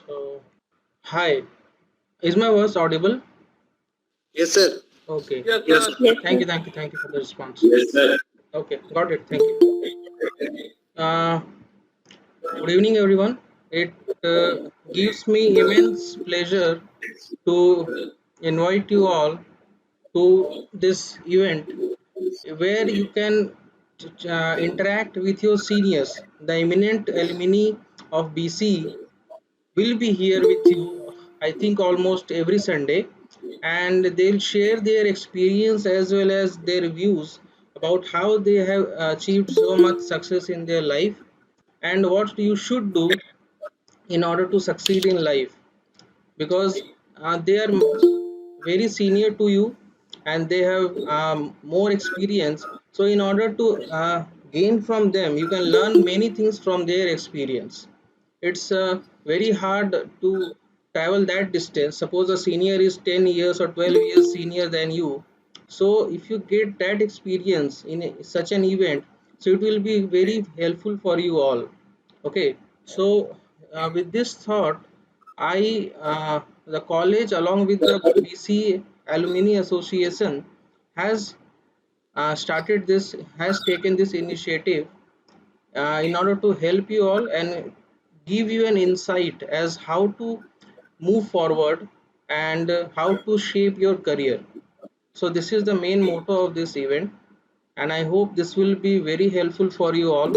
So, hi, is my voice audible? Yes, sir. Okay, Yes. Yes, sir. thank you for the response. Yes, sir. Okay, got it, thank you. Uh, Good evening, everyone. It gives me immense pleasure to invite you all to this event where you can interact with your seniors. The eminent alumni of BC will be here with you, I think, almost every Sunday, and they'll share their experience as well as their views about how they have achieved so much success in their life and what you should do in order to succeed in life, because they are very senior to you and they have more experience. So in order to gain from them, you can learn many things from their experience. It's very hard to travel that distance. Suppose a senior is 10 years or 12 years senior than you, so if you get that experience in such an event, so it will be very helpful for you all. Okay, so with this thought, the college along with the BC Alumni Association has has taken this initiative in order to help you all and give you an insight as how to move forward and how to shape your career. So this is the main motto of this event, and I hope this will be very helpful for you all.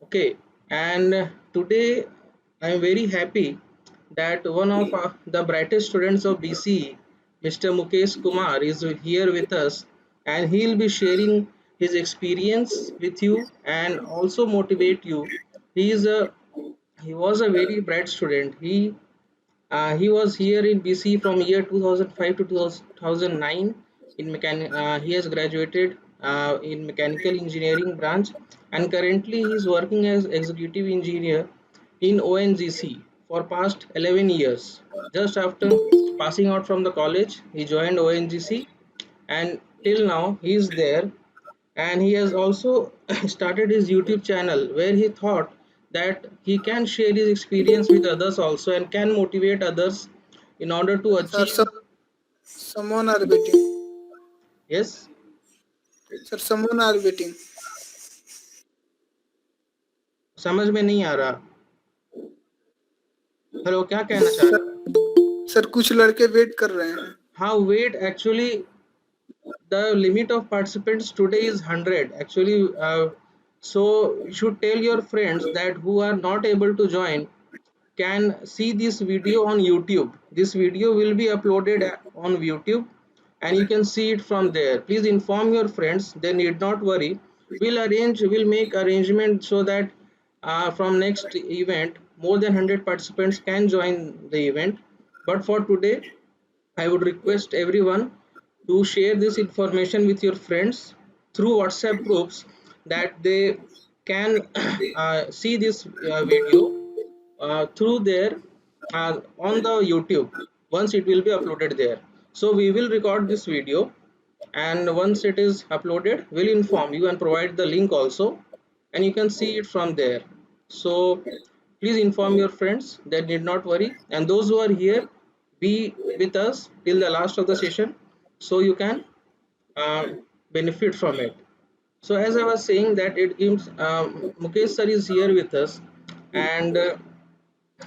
Okay, and today I am very happy that one of the brightest students of BC, Mr. Mukesh Kumar, is here with us, and he will be sharing his experience with you and also motivate you. He is a he was a very bright student. He was here in BC from year 2005 to 2009. He has graduated in mechanical engineering branch, and currently he is working as executive engineer in ONGC for past 11 years. Just after passing out from the college, he joined ONGC, and till now he is there. And he has also started his YouTube channel where he thought that he can share his experience with others also and can motivate others in order to Sir, achieve. someone are waiting. Yes, Sir, someone are waiting. समझ में नहीं आ रहा. Hello, क्या कहना चाह sir, रहे हो? Sir कुछ लड़के वेट कर रहे हैं. हाँ, wait actually the limit of participants today is 100 actually. So you should tell your friends that who are not able to join can see this video on YouTube. This video will be uploaded on YouTube and you can see it from there. Please inform your friends, they need not worry. We'll make arrangement so that from next event more than 100 participants can join the event. But for today, I would request everyone to share this information with your friends through WhatsApp groups that they can see this video through there on the YouTube once it will be uploaded there. So we will record this video, and once it is uploaded, we'll inform you and provide the link also, and you can see it from there. So please inform your friends, they need not worry, and those who are here, be with us till the last of the session so you can uh, benefit from it. So as I was saying that it gives Mukesh sir is here with us, and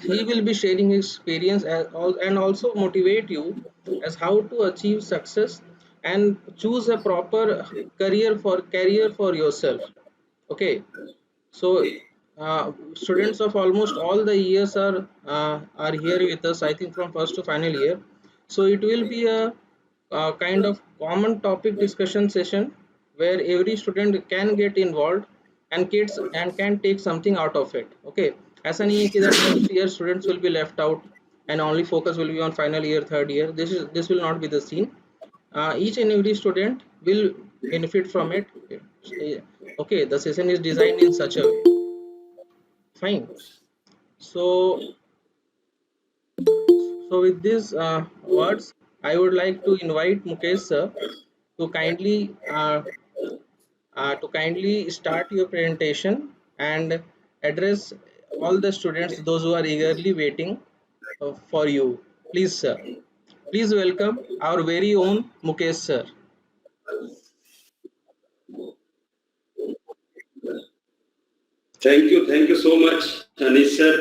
he will be sharing his experience and also motivate you as how to achieve success and choose a proper career for yourself. Okay, so students of almost all the years are here with us, I think from first to final year. So it will be a kind of common topic discussion session where every student can get involved and kids and can take something out of it. Okay, ऐसा नहीं है कि that first year students will be left out and only focus will be on final year, third year. This will not be the scene. Each and every student will benefit from it. Okay, the session is designed in such a way. Fine. So, so with these words, I would like to invite Mukesh sir to kindly start your presentation and address all the students, those who are eagerly waiting for you. Please, sir. Please welcome our very own Mukesh, sir. Thank you so much, Anish sir.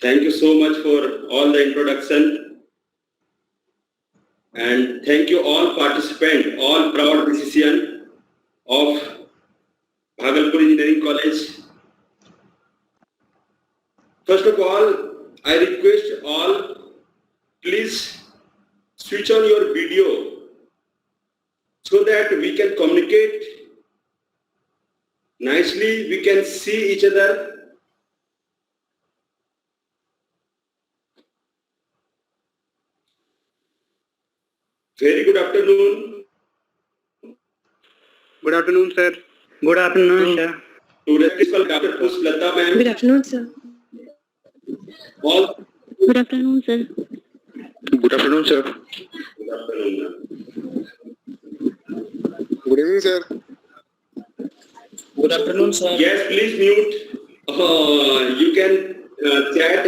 Thank you so much for all the introduction. And thank you all participants, all proud musicians of Bhagalpur Engineering College. First of all, I request all, please switch on your video so that we can communicate nicely, we can see each other. Very good afternoon. Good afternoon, sir. Good afternoon, sir. To respectful Dr. Pushlata ma'am. Good afternoon, sir. All. Good afternoon, sir. Good afternoon, sir. Good afternoon, ma'am. Good evening, sir. Good afternoon, sir. Yes, please mute. You can chat.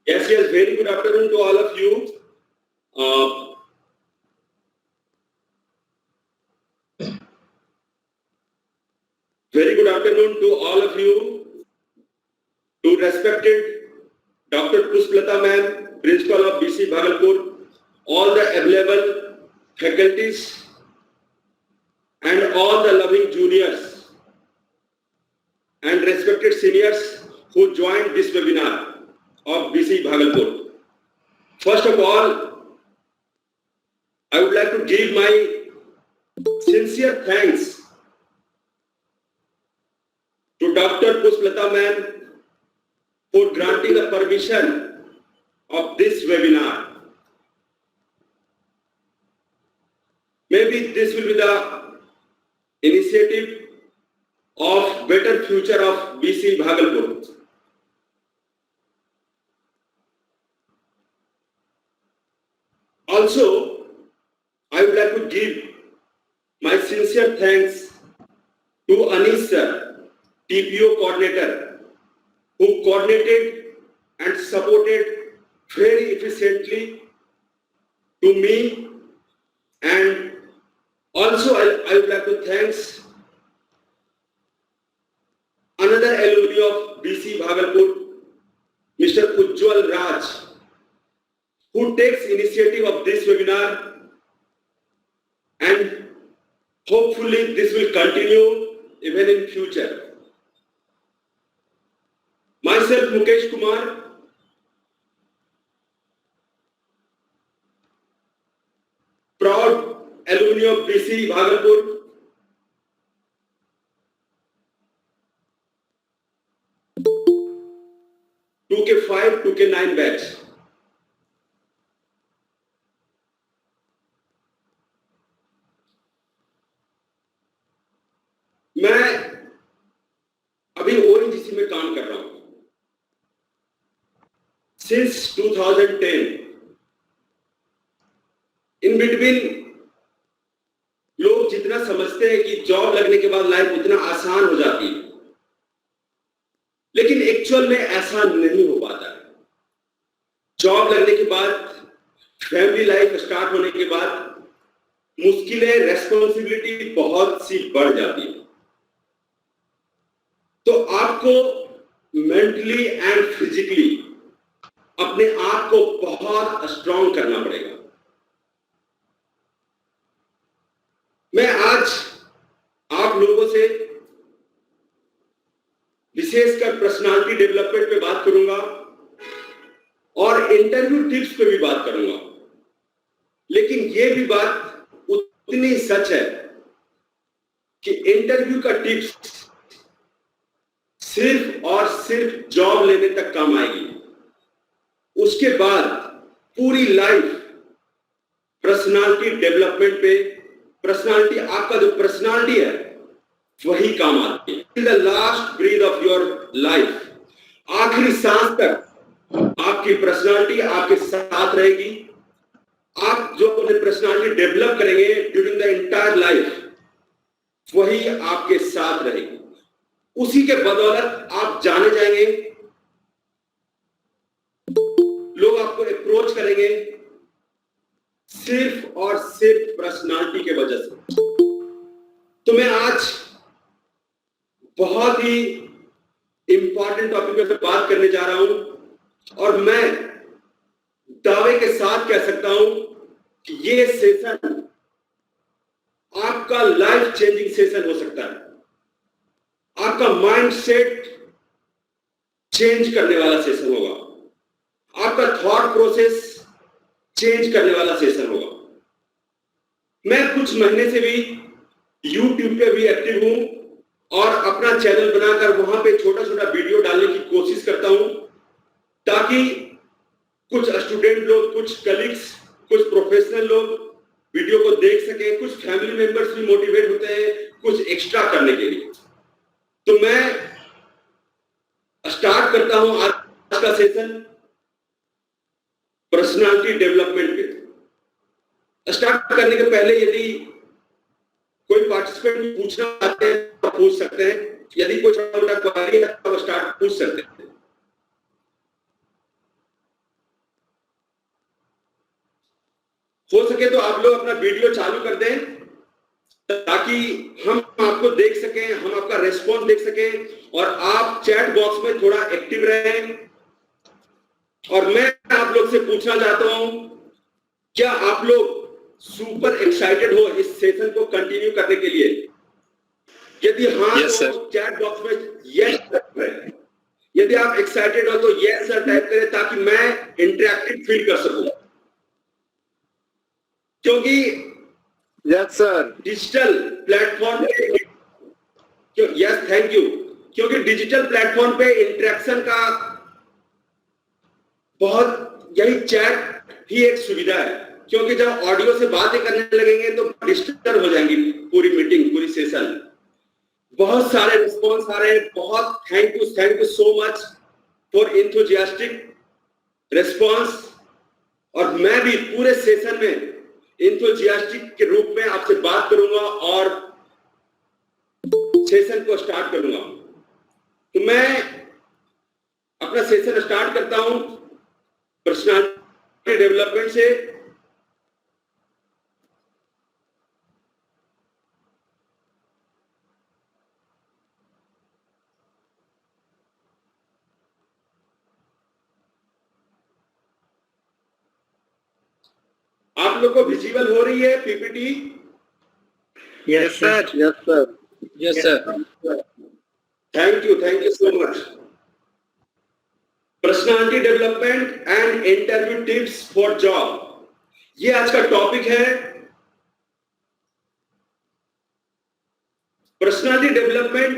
Yes, very good afternoon to all of you. Very good afternoon to all of you. To respected Dr. Pushlata ma'am, Principal of BC Bhagalpur, all the available faculties and all the loving juniors and respected seniors who joined this webinar of BC Bhagalpur. First of all, I would like to give my sincere thanks to Dr. Pushlata ma'am for granting the permission of this webinar. Maybe this will be the initiative of better future of BC Bhagalpur. Also, I would like to give my sincere thanks to Anish sir, TPO coordinator, who coordinated and supported very efficiently to me, and also I would like to thanks another alumni of BC Bhagalpur, Mr. Ujjwal Raj, who takes initiative of this webinar, and hopefully this will continue even in future. Myself, Mukesh Kumar, proud alumni of BC Bhagalpur, (2K5, 2K9 batch. मैं अभी ONGC में काम कर रहा हूं since 2010. In between लोग जितना समझते हैं कि जॉब लगने के बाद लाइफ उतना आसान हो जाती है, लेकिन एक्चुअल में ऐसा नहीं हो पाता है। जॉब लगने के बाद, फैमिली लाइफ स्टार्ट होने के बाद मुश्किलें, रेस्पॉन्सिबिलिटी बहुत सी बढ़ जाती है। तो आपको मेंटली एंड फिजिकली अपने आप को बहुत स्ट्रांग करना पड़ेगा। मैं आज आप लोगों से विशेषकर पर्सनालिटी डेवलपमेंट पे बात करूंगा और इंटरव्यू टिप्स पे भी बात करूंगा, लेकिन यह भी बात उतनी सच है कि इंटरव्यू का टिप्स सिर्फ और सिर्फ जॉब लेने तक काम आएगी। उसके बाद पूरी लाइफ पर्सनालिटी डेवलपमेंट पे, पर्सनालिटी, आपका जो पर्सनालिटी है वही काम आती है। In the last breath of your life, आखिरी सांस तक आपकी पर्सनालिटी आपके साथ रहेगी। आप जो अपने पर्सनालिटी डेवलप करेंगे ड्यूरिंग द एंटायर लाइफ, वही आपके साथ रहेगी। उसी के बदौलत आप जाने जाएंगे, लोग आपको अप्रोच करेंगे सिर्फ और सिर्फ पर्सनालिटी के वजह से। तो मैं आज बहुत ही इंपॉर्टेंट टॉपिक पे बात करने जा रहा हूं और मैं दावे के साथ कह सकता हूं कि ये सेशन आपका लाइफ चेंजिंग सेशन हो सकता है। आपका माइंड सेट चेंज करने वाला सेशन होगा। आपका थॉट प्रोसेस चेंज करने वाला सेशन होगा। मैं कुछ महीने से भी YouTube पे भी एक्टिव हूं और अपना चैनल बनाकर वहां पे छोटा छोटा वीडियो डालने की कोशिश करता हूं ताकि कुछ स्टूडेंट लोग, कुछ कलीग्स, कुछ प्रोफेशनल लोग वीडियो को देख सकें, कुछ फैमिली मेंबर्स भी मोटिवेट होते हैं कुछ एक्स्ट्रा करने के लिए। तो मैं स्टार्ट करता हूं आज का सेशन पर्सनालिटी डेवलपमेंट पे। स्टार्ट करने के पहले यदि कोई पार्टिसिपेंट पूछना चाहते हैं तो पूछ सकते हैं। यदि कोई छोटा मोटा क्वेरी है तो स्टार्ट पूछ सकते हैं। हो सके तो आप लोग अपना वीडियो चालू कर दें ताकि हम आपको देख सकें, हम आपका रेस्पॉन्स देख सकें और आप चैट बॉक्स में थोड़ा एक्टिव रहें। और मैं आप लोग से पूछना चाहता हूं, क्या आप लोग सुपर एक्साइटेड हो इस सेशन को कंटिन्यू करने के लिए? यदि हाँ तो चैट बॉक्स में यस करें। यदि आप एक्साइटेड हो तो यस सर टाइप करें ताकि मैं इंटरेक्टिव फील कर सकूं। क्योंकि यस सर डिजिटल प्लेटफॉर्म पे यस थैंक यू, क्योंकि डिजिटल प्लेटफॉर्म पे इंटरेक्शन का बहुत, यही चैट ही एक सुविधा है। क्योंकि जब ऑडियो से बातें करने लगेंगे तो डिस्टर्ब हो जाएंगी पूरी मीटिंग, पूरी सेशन। बहुत सारे रिस्पॉन्स आ रहे हैं, बहुत thank you so much for enthusiastic response. और मैं भी पूरे सेशन में इंथुजियास्टिक के रूप में आपसे बात करूंगा और सेशन को स्टार्ट करूंगा। तो मैं अपना सेशन स्टार्ट करता हूं पर्सनालिटी डेवलपमेंट से। आप लोग को विजिबल हो रही है PPT? Yes sir yes sir yes sir. Thank you so much. Personality development and interview tips for job, ये आज का टॉपिक है। पर्सनालिटी डेवलपमेंट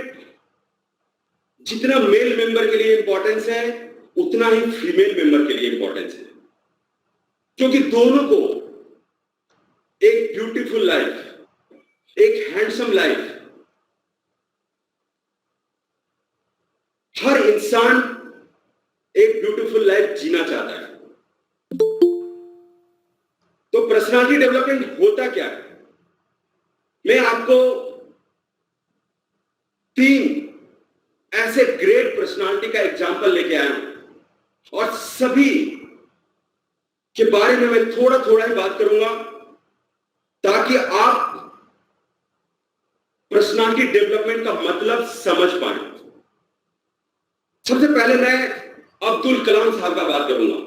जितना मेल मेंबर के लिए इंपॉर्टेंस है उतना ही फीमेल मेंबर के लिए इंपॉर्टेंस है। क्योंकि दोनों को एक ब्यूटीफुल लाइफ, एक हैंडसम लाइफ, हर इंसान एक ब्यूटीफुल लाइफ जीना चाहता है। तो पर्सनालिटी डेवलपमेंट होता क्या है? मैं आपको 3 ऐसे ग्रेट पर्सनालिटी का एग्जांपल लेके आया हूं और सभी के बारे में मैं थोड़ा थोड़ा ही बात करूंगा ताकि आप पर्सनालिटी डेवलपमेंट का मतलब समझ पाए। सबसे पहले मैं अब्दुल कलाम साहब का बात करूंगा।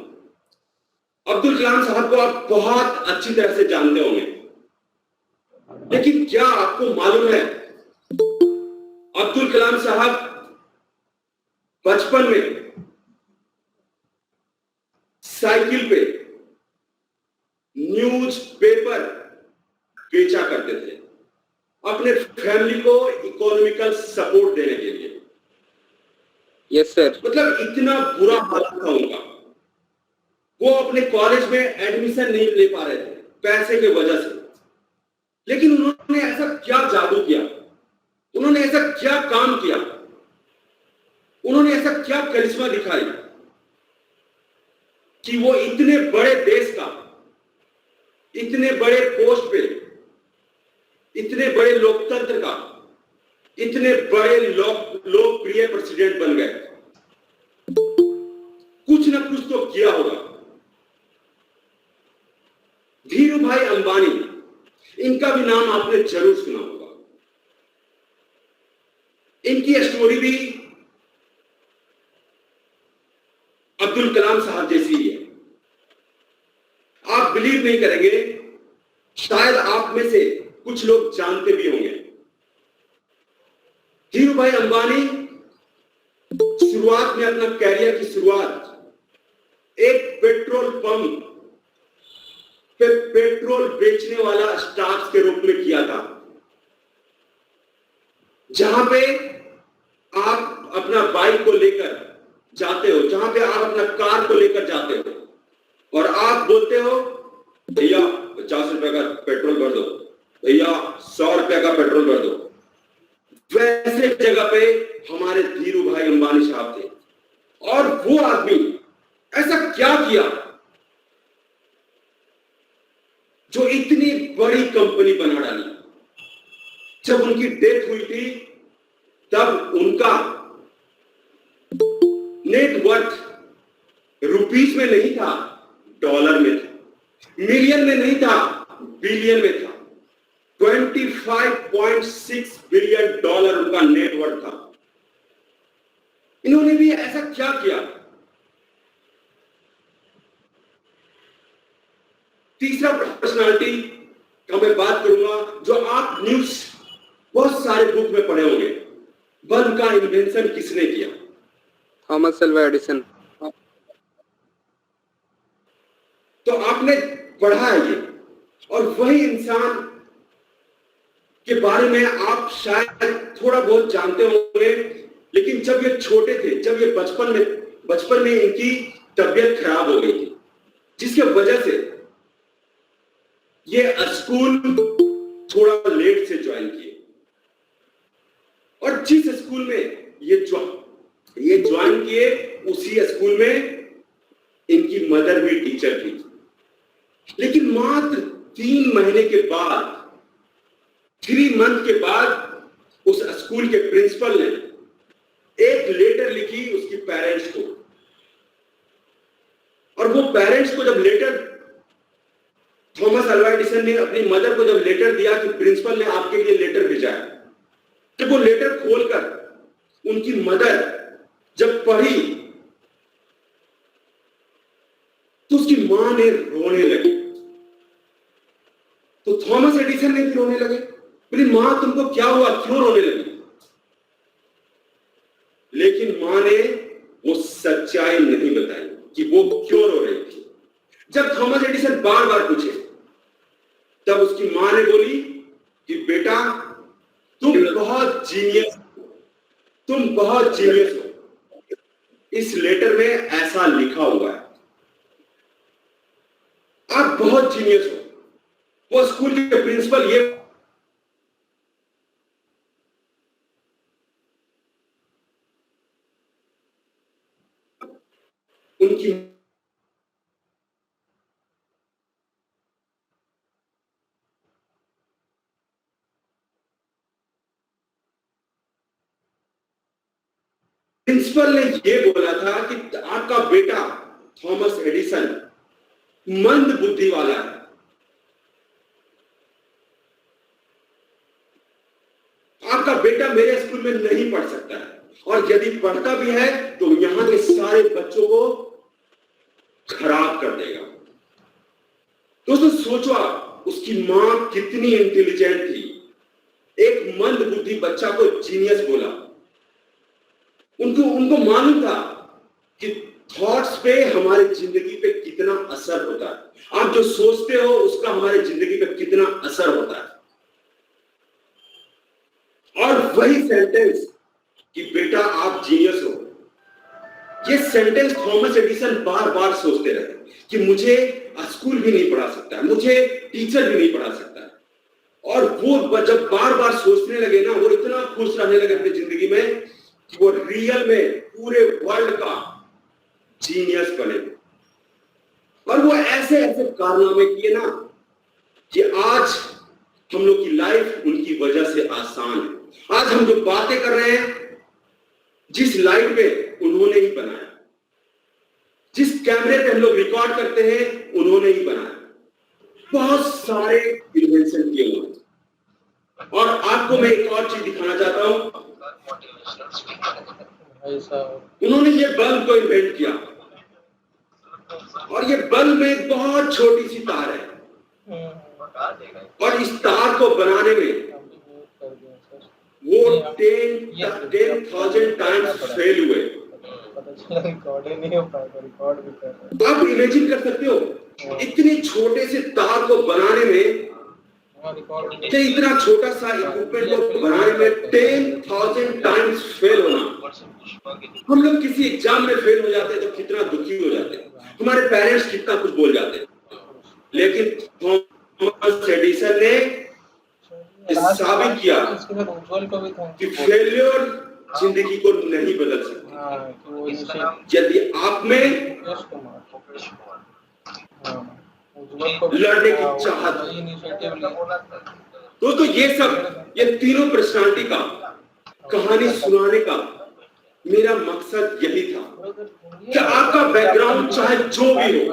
अब्दुल कलाम साहब को आप बहुत अच्छी तरह से जानते होंगे, लेकिन क्या आपको मालूम है अब्दुल कलाम साहब बचपन में साइकिल पे न्यूज पेपर बेचा करते थे अपने फैमिली को इकोनॉमिकल सपोर्ट देने के लिए। Yes sir. मतलब इतना बुरा हालत था उनका, वो अपने कॉलेज में एडमिशन नहीं ले पा रहे थे पैसे की वजह से। लेकिन उन्होंने ऐसा क्या जादू किया, उन्होंने ऐसा क्या काम किया, उन्होंने ऐसा क्या करिश्मा दिखाई कि वो इतने बड़े देश का, इतने बड़े पोस्ट पे, इतने बड़े लोकतंत्र का इतने बड़े लोकप्रिय प्रेसिडेंट बन गए, कुछ ना कुछ तो किया होगा। धीरू भाई अंबानी, इनका भी नाम आपने जरूर सुना होगा। इनकी स्टोरी भी अब्दुल कलाम साहब जैसी ही है। आप बिलीव नहीं करेंगे, शायद आप में से कुछ लोग जानते भी होंगे। धीरू भाई अंबानी शुरुआत में अपना कैरियर की शुरुआत एक पेट्रोल पंप पे पेट्रोल बेचने वाला स्टाफ के रूप में किया था, जहां पे आप अपना बाइक को लेकर जाते हो, जहां पे आप अपना कार को लेकर जाते हो और आप बोलते हो भैया 50 रुपए का पेट्रोल भर दो, भैया 100 रुपए का पेट्रोल भर दो। वैसे जगह पे हमारे धीरू भाई अंबानी साहब थे। और वो आदमी ऐसा क्या किया जो इतनी बड़ी कंपनी बना डाली। जब उनकी डेथ हुई थी तब उनका नेटवर्थ रुपीस में नहीं था, डॉलर में था। मिलियन में नहीं था, बिलियन में था। 25.6 बिलियन डॉलर उनका नेटवर्थ था। इन्होंने भी ऐसा क्या किया। तीसरा पर्सनालिटी का मैं बात करूंगा जो आप न्यूज बहुत सारे बुक में पढ़े होंगे। बल्ब का इन्वेंशन किसने किया? Thomas Alva Edison. तो आपने पढ़ा है ये, और वही इंसान के बारे में आप शायद थोड़ा बहुत जानते होंगे। लेकिन जब ये छोटे थे, जब ये बचपन में इनकी तबीयत खराब हो गई थी, जिसके वजह से ये स्कूल थोड़ा लेट से ज्वाइन किए। और जिस स्कूल में ये ज्वाइन किए, उसी स्कूल में इनकी मदर भी टीचर थी। लेकिन मात्र 3 महीने के बाद, 3 मंथ के बाद उस स्कूल के प्रिंसिपल ने एक लेटर लिखी उसकी पेरेंट्स को। और वो पेरेंट्स को जब लेटर, थॉमस अल्वा एडिसन ने अपनी मदर को जब लेटर दिया कि प्रिंसिपल ने आपके लिए लेटर भेजा है, जब वो लेटर खोलकर उनकी मदर जब पढ़ी तो उसकी मां ने रोने लगी। तो थॉमस एडिसन ने भी रोने लगे। बोली मां तुमको क्या हुआ, क्यों रोने लगी? लेकिन मां ने वो सच्चाई नहीं बताई कि वो क्यों रो रही थी। जब थॉमस एडिसन बार बार पूछे तब उसकी मां ने बोली कि बेटा तुम बहुत जीनियस हो, इस लेटर में ऐसा लिखा हुआ है, आप बहुत जीनियस हो। वो स्कूल के प्रिंसिपल ये उनकी प्रिंसिपल ने यह बोला था कि आपका बेटा थॉमस एडिसन मंद बुद्धि वाला है, आपका बेटा मेरे स्कूल में नहीं पढ़ सकता है, और यदि पढ़ता भी है तो यहां के सारे बच्चों को खराब कर देगा। दोस्तों सोचो आप, उसकी मां कितनी इंटेलिजेंट थी। एक मंद बुद्धि बच्चा को जीनियस बोला। उनको मालूम था कि थॉट्स पे हमारी जिंदगी पे कितना असर होता है। आप जो सोचते हो उसका हमारी जिंदगी पे कितना असर होता है। और वही सेंटेंस कि बेटा आप जीनियस हो, ये सेंटेंस थॉमस एडिसन बार बार सोचते रहे कि मुझे स्कूल भी नहीं पढ़ा सकता है, मुझे टीचर भी नहीं पढ़ा सकता है। और वो जब बार बार सोचने लगे ना, वो इतना खुश रहने लगे अपनी जिंदगी में कि वो रियल में पूरे वर्ल्ड का जीनियस बने। और वो ऐसे ऐसे कारनामे किए ना कि आज हम लोग की लाइफ उनकी वजह से आसान है। आज हम जो बातें कर रहे हैं, जिस लाइट में उन्होंने ही बनाया, जिस कैमरे पे हम लोग रिकॉर्ड करते हैं उन्होंने ही बनाया। बहुत सारे इन्वेंशन किए उन्होंने। और आपको मैं एक और चीज दिखाना चाहता हूं, उन्होंने ये बल्ब को इन्वेंट किया और ये बल्ब में एक बहुत छोटी सी तार है और इस तार को बनाने में वो 10,000 टाइम्स फेल हुए। रिकॉर्ड ही नहीं हो पाएगा, रिकॉर्ड भी कर रहे हैं। आप इमेजिन कर सकते हो इतने छोटे से तार को बनाने में, कि इतना छोटा सा इक्विपमेंट को बनाने में 10,000 टाइम्स फेल होना। हम लोग किसी एग्जाम में फेल हो जाते हैं तो कितना दुखी हो जाते हैं, हमारे पेरेंट्स कितना कुछ बोल जाते हैं, लेकिन थॉमस एडिसन ने साबित किया कि फेल्योर जिंदगी को नहीं बदल सकता। यदि आप में लड़ने की चाहत, दोस्तों ये तीनों पर्सनालिटी का कहानी सुनाने का मेरा मकसद यही था कि आपका बैकग्राउंड चाहे जो भी हो,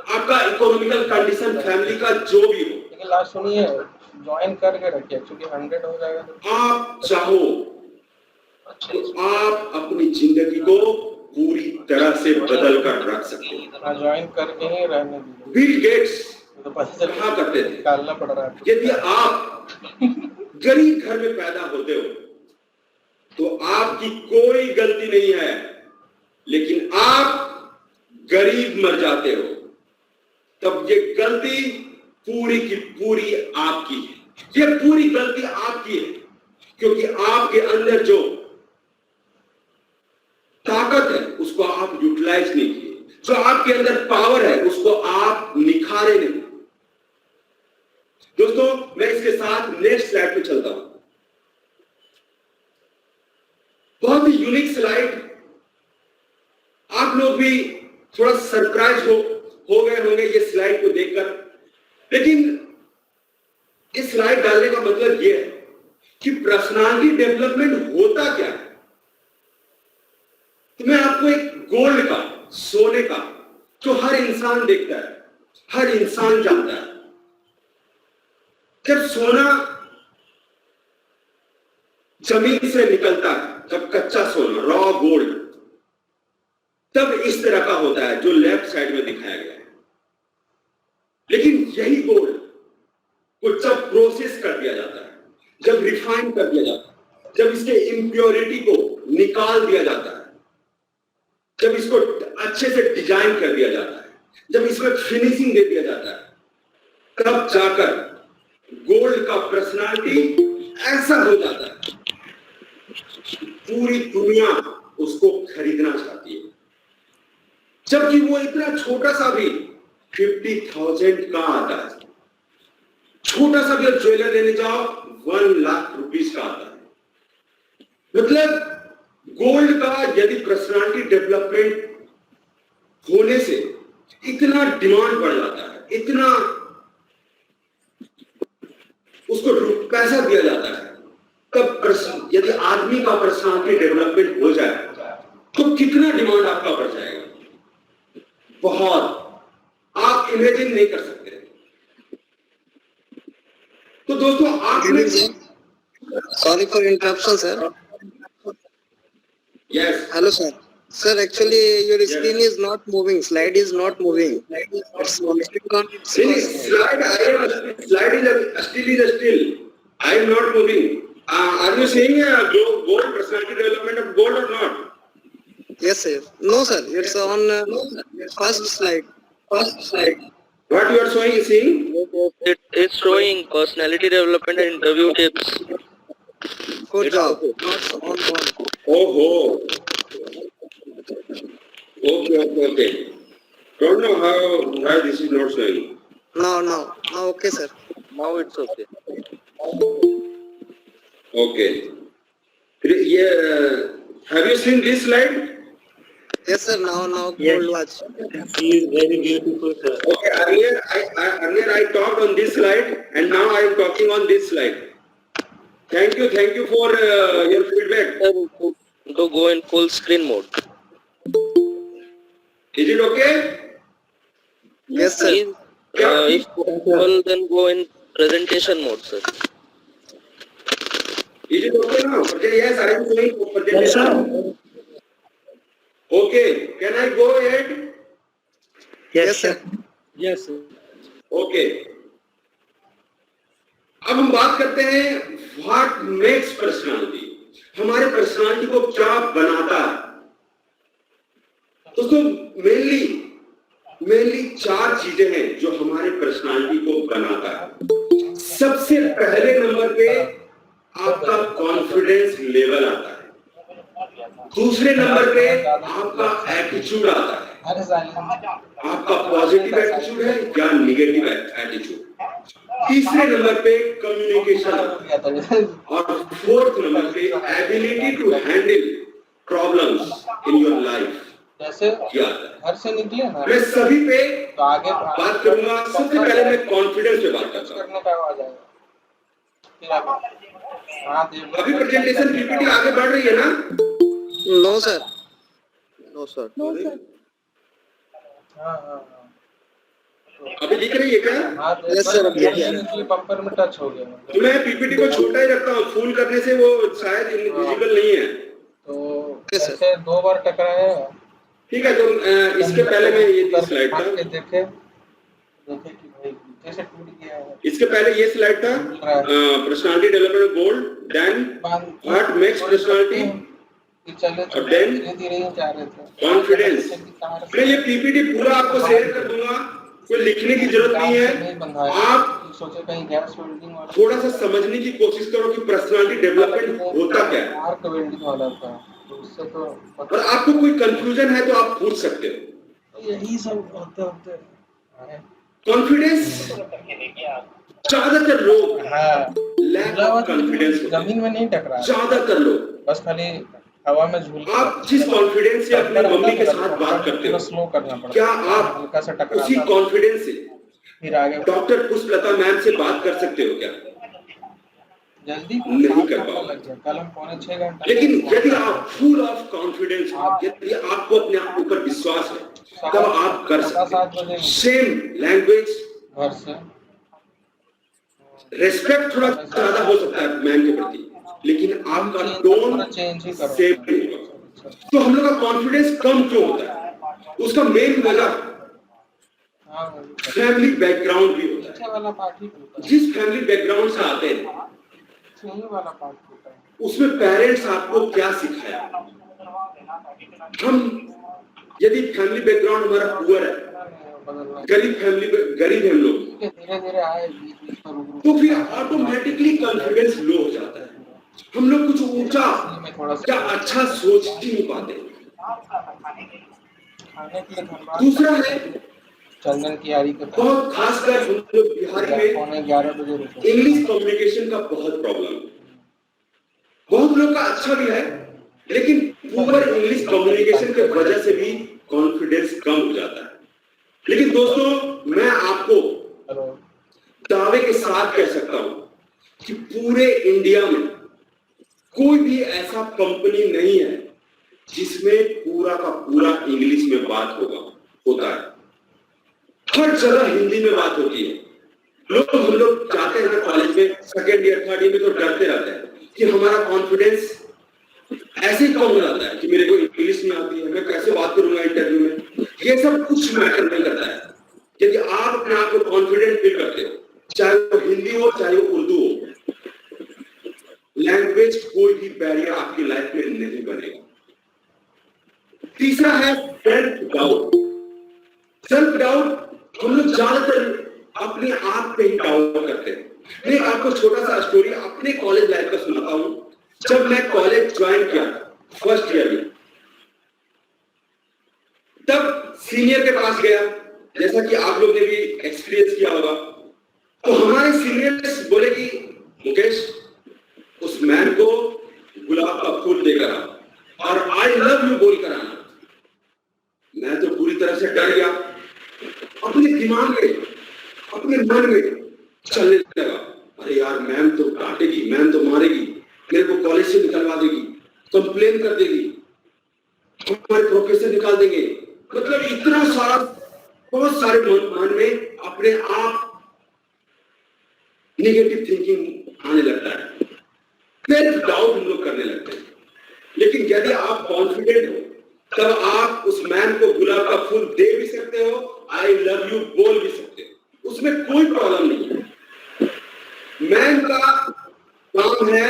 आपका इकोनॉमिकल कंडीशन फैमिली का जो भी हो, लेकिन लास्ट सुनिए, ज्वाइन करके रखिए क्योंकि 100 हो जाएगा तो आप चाहो तो आप अपनी जिंदगी को पूरी तरह से बदल कर रख सकते हो। ज्वाइन करके ही रहने दीजिए। बिल गेट्स तो पता कहा करते थे, निकालना पड़ रहा है। यदि आप गरीब घर में पैदा होते हो तो आपकी कोई गलती नहीं है, लेकिन आप गरीब मर जाते हो तब ये गलती पूरी की पूरी आपकी है। ये पूरी गलती आपकी है क्योंकि आपके अंदर जो ताकत है उसको आप यूटिलाइज नहीं किए, जो आपके अंदर पावर है उसको आप निखारे नहीं। दोस्तों मैं इसके साथ नेक्स्ट स्लाइड पे चलता हूं। बहुत ही यूनिक स्लाइड, आप लोग भी थोड़ा सरप्राइज हो गए होंगे ये स्लाइड को देखकर, लेकिन इस स्लाइड डालने का मतलब यह है कि पर्सनालिटी डेवलपमेंट होता क्या है। तो मैं आपको एक गोल्ड का, सोने का, जो हर इंसान देखता है, हर इंसान जानता है, जब सोना जमीन से निकलता है, जब कच्चा सोना, रॉ गोल्ड, तब इस तरह का होता है जो लेफ्ट साइड में दिखाया गया है। लेकिन यही गोल्ड को जब प्रोसेस कर दिया जाता है, जब रिफाइन कर दिया जाता है, जब इसके इम्प्योरिटी को निकाल दिया जाता है, जब इसको अच्छे से डिजाइन कर दिया जाता है, जब इसमें फिनिशिंग दे दिया जाता है, तब जाकर गोल्ड का पर्सनालिटी ऐसा हो जाता है पूरी दुनिया उसको खरीदना चाहती है, जबकि वो इतना छोटा सा भी 50,000 का आता है। छोटा सा भी ज्वेलर लेने जाओ 1 लाख रुपीस का आता है। मतलब गोल्ड का यदि पर्सनालिटी डेवलपमेंट होने से इतना डिमांड बढ़ जाता है, इतना उसको पैसा दिया जाता है, तब यदि आदमी का पर्सनालिटी डेवलपमेंट हो जाए तो कितना डिमांड आपका बढ़ जाएगा, बहुत, आप इमेजिन नहीं कर सकते। तो दोस्तों आपने, Sorry for interruption, sir. Yes, Hello, sir. Sir, actually your screen is not moving. Slide is not moving. It's still on its course. slide is still. I am not moving. Are you saying gold personality development of gold or not? Yes, sir. No, sir. It's on first slide. First slide. What you are seeing? It is showing personality development and interview tips. Good job. Not on one. Oh. Okay. Don't know why this is not showing. No. Okay, sir. Now it's okay. Okay. Yeah. Have you seen this slide? Yes, sir. Now Yes. gold watch. He is very beautiful, sir. Okay, earlier I talked on this slide and now I am talking on this slide. Thank you for your feedback. To go in full screen mode. Is it okay? Yes, sir. Please, if possible, then go in presentation mode, sir. Is it okay now? Yes, I am doing Yes, presentation. sir. Okay, can I go ahead? Yes, sir. Yes, sir. Okay अब हम बात करते हैं what makes personality, हमारे personality को क्या बनाता है। दोस्तों मेनली 4 चीजें हैं जो हमारे पर्सनालिटी को बनाता है। सबसे पहले नंबर पे आपका कॉन्फिडेंस लेवल आता है, दूसरे नंबर पे आपका एटीट्यूड आता है, आपका पॉजिटिव एटीट्यूड है या निगेटिव एटीट्यूड, तीसरे नंबर पे कम्युनिकेशन और फोर्थ नंबर पे ability to handle problems in your life. जैसे क्या घर से निकले ना मैं सभी पे तो आगे बात करूंगा। सबसे पहले मैं कॉन्फिडेंस पे बात करता हूँ। करने का आ जाएगा। फिर आप अभी प्रेजेंटेशन पीपीटी आगे बढ़ रही है ना? No, sir. No, sir. अभी दिख रही है क्या? Yes, sir, अभी दिख रही है। निकली बम्पर में टच हो गया तो मैं पीपीटी को छोटा ही रखता हूँ, फुल करने से वो शायद इनविजिबल नहीं है। तो Yes, sir. ऐसे 2 बार टकराया। ठीक है, तो इसके पहले मैं ये स्लाइड था, देखे कि भाई कैसे टूट गया है। इसके पहले ये स्लाइड था personality development goal, then what makes personality चले और then धीरे ही जा रहे थे कॉन्फिडेंस। मैं ये पीपीटी पूरा आपको शेयर कर दूंगा, कोई लिखने की जरूरत नहीं है। आप सोचे कहीं गैस वेल्डिंग वाला थोड़ा सा समझने की कोशिश करो कि पर्सनालिटी डेवलपमेंट होता क्या है, आर्क वेल्डिंग वाला था, तो उससे तो और आपको कोई कंफ्यूजन है तो आप पूछ सकते हो। यही सब होते कॉन्फिडेंस ज्यादातर लोग हाँ लैक ऑफ कॉन्फिडेंस, जमीन में नहीं टकरा, ज्यादातर लोग। बस खाली हवा में झूल आप जिस कॉन्फिडेंस से अपनी मम्मी के साथ बात करते हो, स्लो करना पड़ता क्या हल्का आप सा टकराता उसी कॉन्फिडेंस से फिर आगे डॉक्टर पुष्पलता मैम से बात कर सकते हो क्या? जल्दी नहीं कर पाओगे। लग जाए। कल हम 4.5 लेकिन यदि आप फुल ऑफ कॉन्फिडेंस हो, यदि आपको अपने आप ऊपर विश्वास है, तब आप कर सकते हो। सेम लैंग्वेज, घर से रेस्पेक्ट थोड़ा ज्यादा हो सकता है मैम के प्रति, लेकिन आपका टोन चेंज ही करो। सेम नहीं होगा। तो हम लोग का कॉन्फिडेंस कम क्यों होता है? उसका मेन वजह हाँ फैमिली बैकग्राउंड भी होता पीछे वाला पार्ट ही टूटा है। जिस फैमिली बैकग्राउंड से आते हैं, यही वाला पार्ट टूटा है। उसमें पेरेंट्स आपको क्या सिखाया। हम यदि फैमिली बैकग्राउंड हमारा पुअर है, बदलना गरीब है हम लोग, धीरे धीरे आए बीच बीच में रुक तो फिर ऑटोमेटिकली कॉन्फिडेंस लो हो जाता है। हम लोग कुछ ऊंचा में थोड़ा क्या सा अच्छा सोच ही नहीं पाते। खाने के लिए धनबाद दूसरा है चंदन की यारी के बहुत खासकर हम लोग बिहारी में 11:30 रुके। इंग्लिश कम्युनिकेशन का बहुत प्रॉब्लम है। बहुत लोग का अच्छा भी है, लेकिन पुअर इंग्लिश कम्युनिकेशन की वजह से भी कॉन्फिडेंस कम हो जाता है। लेकिन दोस्तों, मैं आपको दावे के साथ कह सकता हूं कि पूरे इंडिया में कोई भी ऐसा कंपनी नहीं है जिसमें पूरा का पूरा इंग्लिश में बात होता है। हर जगह हिंदी में बात होती है। हम लोग जाते हैं कॉलेज में, सेकेंड ईयर थर्ड ईयर में, तो डरते रहते हैं कि हमारा कॉन्फिडेंस ऐसे कम हो जाता है कि मेरे को इंग्लिश नहीं आती है, मैं कैसे बात करूंगा इंटरव्यू में। ये सब कुछ मैटर नहीं करता है। यदि आप अपने आप को कॉन्फिडेंट फील करते हो, चाहे वो हिंदी हो चाहे वो उर्दू हो, लैंग्वेज कोई भी बैरियर आपकी लाइफ में नहीं बनेगा। तीसरा है सेल्फ डाउट। सेल्फ डाउट हम लोग ज्यादातर अपने आप पे ही डाउट करते हैं। मैं आपको छोटा सा स्टोरी अपने कॉलेज लाइफ का सुनाता हूं। जब मैं कॉलेज ज्वाइन किया फर्स्ट ईयर में, तब सीनियर के पास गया, जैसा कि आप लोग ने भी एक्सपीरियंस किया होगा। तो हमारे सीनियर्स बोले कि मुकेश, उस मैन को गुलाब का फूल देकर आ और आई लव यू बोल कर आना। से डर गया, अपने दिमाग में, अपने मन में चलने लगा, अरे यार मैम तो डांटेगी, मैम तो मारेगी, मेरे को कॉलेज से निकलवा देगी, कंप्लेन कर देगी, हमारे प्रोफेसर निकाल देंगे। मतलब इतना सारा, बहुत सारे मन में अपने आप नेगेटिव थिंकिंग आने लगता है, सेल्फ डाउट हम लोग करने लगते हैं। लेकिन यदि आप कॉन्फिडेंट हो तब आप उस मैन को गुलाब का फूल दे भी सकते हो, आई लव यू बोल भी सकते हो, उसमें कोई प्रॉब्लम नहीं है। मैन का काम है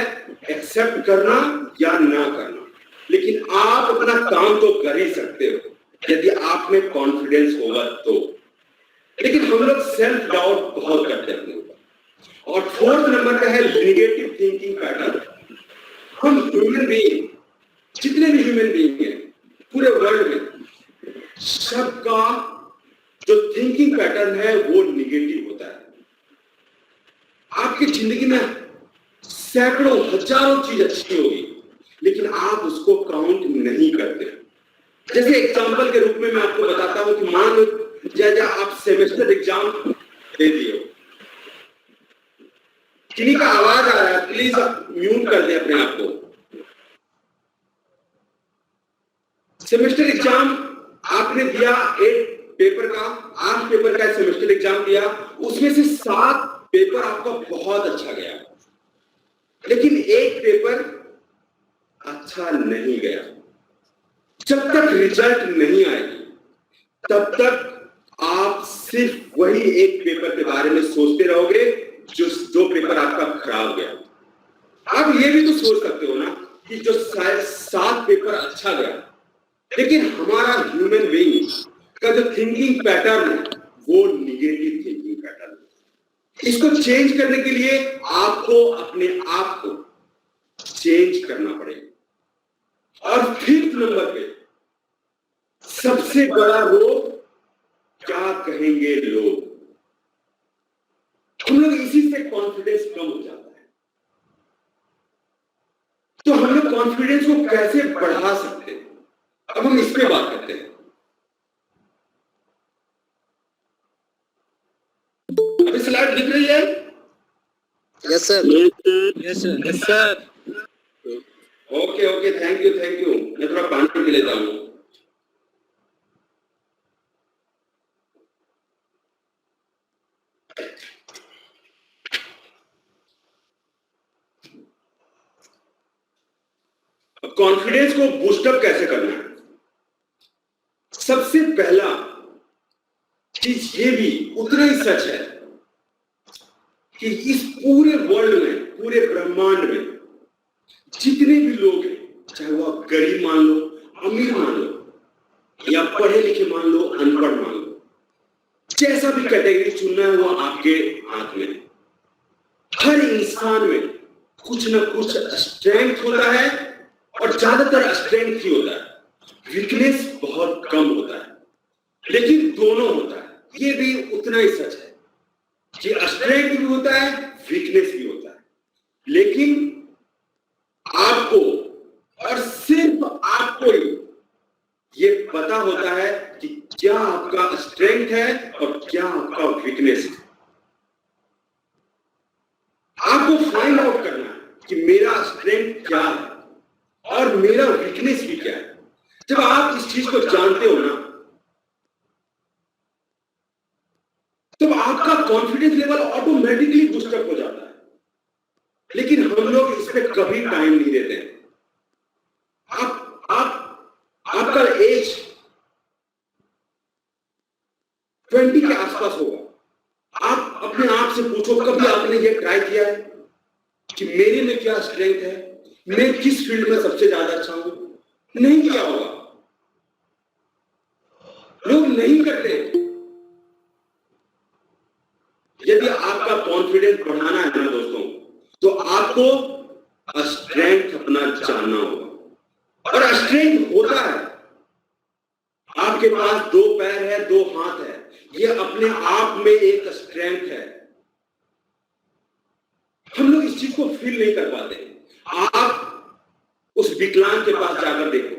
एक्सेप्ट करना या ना करना, लेकिन आप अपना काम तो कर ही सकते हो यदि आप में कॉन्फिडेंस होगा तो। लेकिन हम लोग सेल्फ डाउट बहुत करते हैं अपने ऊपर। और फोर्थ नंबर का है नेगेटिव थिंकिंग पैटर्न। हम ह्यूमन बीइंग, जितने भी ह्यूमन बीइंग हैं पूरे वर्ल्ड में, सबका जो थिंकिंग पैटर्न है वो नेगेटिव होता है। आपकी जिंदगी में सैकड़ों हजारों चीज अच्छी होगी, लेकिन आप उसको काउंट नहीं करते। जैसे एग्जांपल के रूप में मैं आपको बताता हूं कि मान लो जैसे आप सेमेस्टर एग्जाम दे दिए हो, किन्हीं का आवाज आ रहा है, प्लीज म्यूट कर दें अपने आप को। सेमेस्टर एग्जाम आपने दिया, 8 पेपर का, 8 पेपर का सेमेस्टर एग्जाम दिया, उसमें से 7 पेपर आपका बहुत अच्छा गया, लेकिन 1 पेपर अच्छा नहीं गया। जब तक रिजल्ट नहीं आएगी तब तक आप सिर्फ वही 1 पेपर के बारे में सोचते रहोगे जो पेपर आपका खराब गया। आप ये भी तो सोच सकते हो ना कि जो 7 पेपर अच्छा गया, लेकिन हमारा ह्यूमन बीइंग का जो थिंकिंग पैटर्न है वो नेगेटिव थिंकिंग पैटर्न है। इसको चेंज करने के लिए आपको अपने आप को चेंज करना पड़ेगा। और 5th नंबर पे सबसे बड़ा रोग, क्या कहेंगे लोग। हम लोग इसी से कॉन्फिडेंस कम हो जाता है। तो हम लोग कॉन्फिडेंस को कैसे बढ़ा सकते हैं, अब हम इस पे बात करते हैं। अभी स्लाइड दिख रही है? Yes sir. Yes sir. Okay okay, thank you thank you. मैं थोड़ा पानी पी लेता हूं। कॉन्फिडेंस को बूस्टअप कैसे करना है? सबसे पहला चीज ये भी उतना ही सच है कि इस पूरे वर्ल्ड में, पूरे ब्रह्मांड में जितने भी लोग हैं, चाहे वो आप गरीब मान लो, अमीर मान लो, या पढ़े लिखे मान लो, अनपढ़ मान लो, जैसा भी कैटेगरी चुनना है वो आपके हाथ में। हर इंसान में कुछ ना कुछ स्ट्रेंथ होता है, और ज्यादातर स्ट्रेंथ ही होता है, वीकनेस बहुत कम होता है, लेकिन दोनों होता है। ये भी उतना ही सच है कि स्ट्रेंथ भी होता है, वीकनेस भी होता है, लेकिन आपको और सिर्फ आपको ही ये पता होता है कि क्या आपका स्ट्रेंथ है और क्या आपका वीकनेस है। आपको फाइंड आउट करना है कि मेरा स्ट्रेंथ क्या है और मेरा वीकनेस भी क्या है। जब आप इस चीज को जानते हो ना, तो आपका कॉन्फिडेंस लेवल ऑटोमेटिकली बूस्टअप हो जाता है। लेकिन हम लोग इस पे कभी टाइम नहीं देते हैं। आपका एज 20 के आसपास होगा। आप अपने आप से पूछो, कभी आपने ये ट्राई किया है कि मेरे में क्या स्ट्रेंथ है, मैं किस फील्ड में सबसे ज्यादा अच्छा हूं? नहीं किया होगा, लोग नहीं करते। यदि आपका कॉन्फिडेंस बढ़ाना है ना दोस्तों, तो आपको स्ट्रेंथ अपना जानना होगा। और स्ट्रेंथ होता है, आपके पास 2 पैर है, 2 हाथ है, ये अपने आप में एक स्ट्रेंथ है। हम लोग इस चीज को फील नहीं कर पाते। आप उस विकलांग के पास जाकर देखो,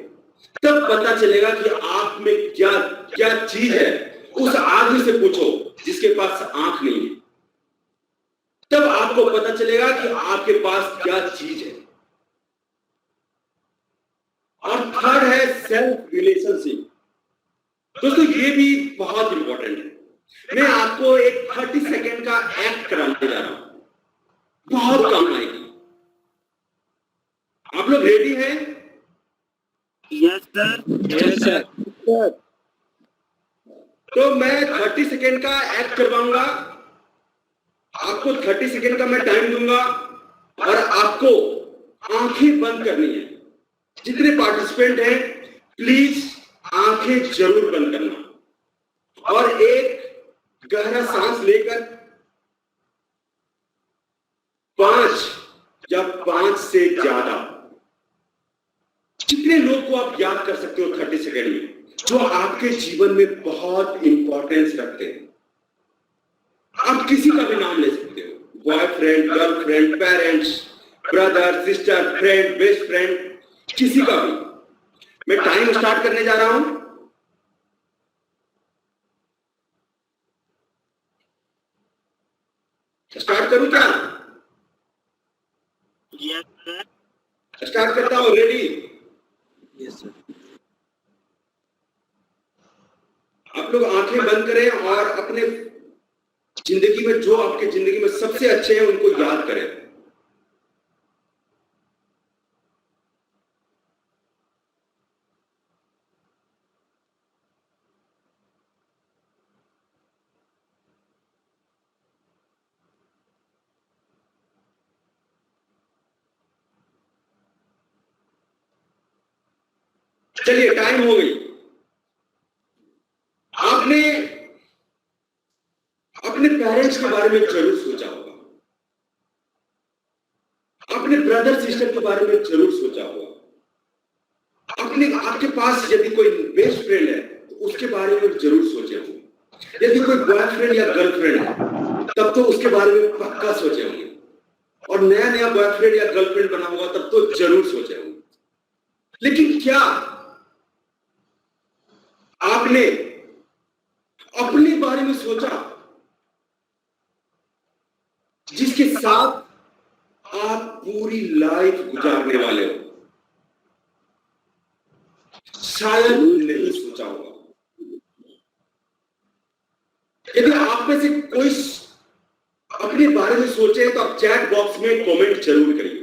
तब पता चलेगा कि आप में क्या क्या चीज है। उस आदमी से पूछो जिसके पास आंख नहीं है, तब आपको पता चलेगा कि आपके पास क्या चीज है। और थर्ड है सेल्फ रिलेशनशिप। दोस्तों ये भी बहुत इंपॉर्टेंट है। मैं आपको एक 30 सेकेंड का एक्ट कराने जा रहा हूं, बहुत काम आएगी। आप लोग रेडी हैं? Yes, sir. Yes, sir. तो मैं 30 सेकेंड का एक्ट करवाऊंगा। आपको 30 सेकेंड का मैं टाइम दूंगा और आपको आंखें बंद करनी है। जितने पार्टिसिपेंट हैं प्लीज आंखें जरूर बंद करना और एक गहरा सांस लेकर 5 या 5 से ज्यादा जितने लोग को आप याद कर सकते हो 30 सेकेंड में, जो आपके जीवन में बहुत इंपॉर्टेंस रखते हैं। आप किसी का भी नाम ले सकते हो, boyfriend, girlfriend, parents, brother, sister, friend, best friend, किसी का भी। मैं टाइम स्टार्ट करने जा रहा हूं। स्टार्ट करूं क्या? Yes, sir. स्टार्ट करता हूं। रेडी? Yes, sir. आप लोग आंखें बंद करें और अपने जिंदगी में जो आपके जिंदगी में सबसे अच्छे हैं उनको याद करें। चलिए टाइम हो गई। आपने अपने पेरेंट्स के बारे में जरूर सोचा होगा, अपने ब्रदर सिस्टर के बारे में जरूर सोचा होगा, अपने आपके पास यदि कोई बेस्ट फ्रेंड है तो उसके बारे में जरूर सोचे होंगे। यदि कोई बॉयफ्रेंड या गर्लफ्रेंड है तब तो उसके बारे में पक्का सोचे होंगे, और नया नया बॉयफ्रेंड या गर्लफ्रेंड बना होगा तब तो जरूर सोचे होंगे। लेकिन क्या आपने अपने बारे में सोचा जिसके साथ आप पूरी लाइफ गुजारने वाले हो? शायद नहीं सोचा होगा। यदि आप में से कोई अपने बारे में सोचे तो आप चैट बॉक्स में कमेंट जरूर करिए,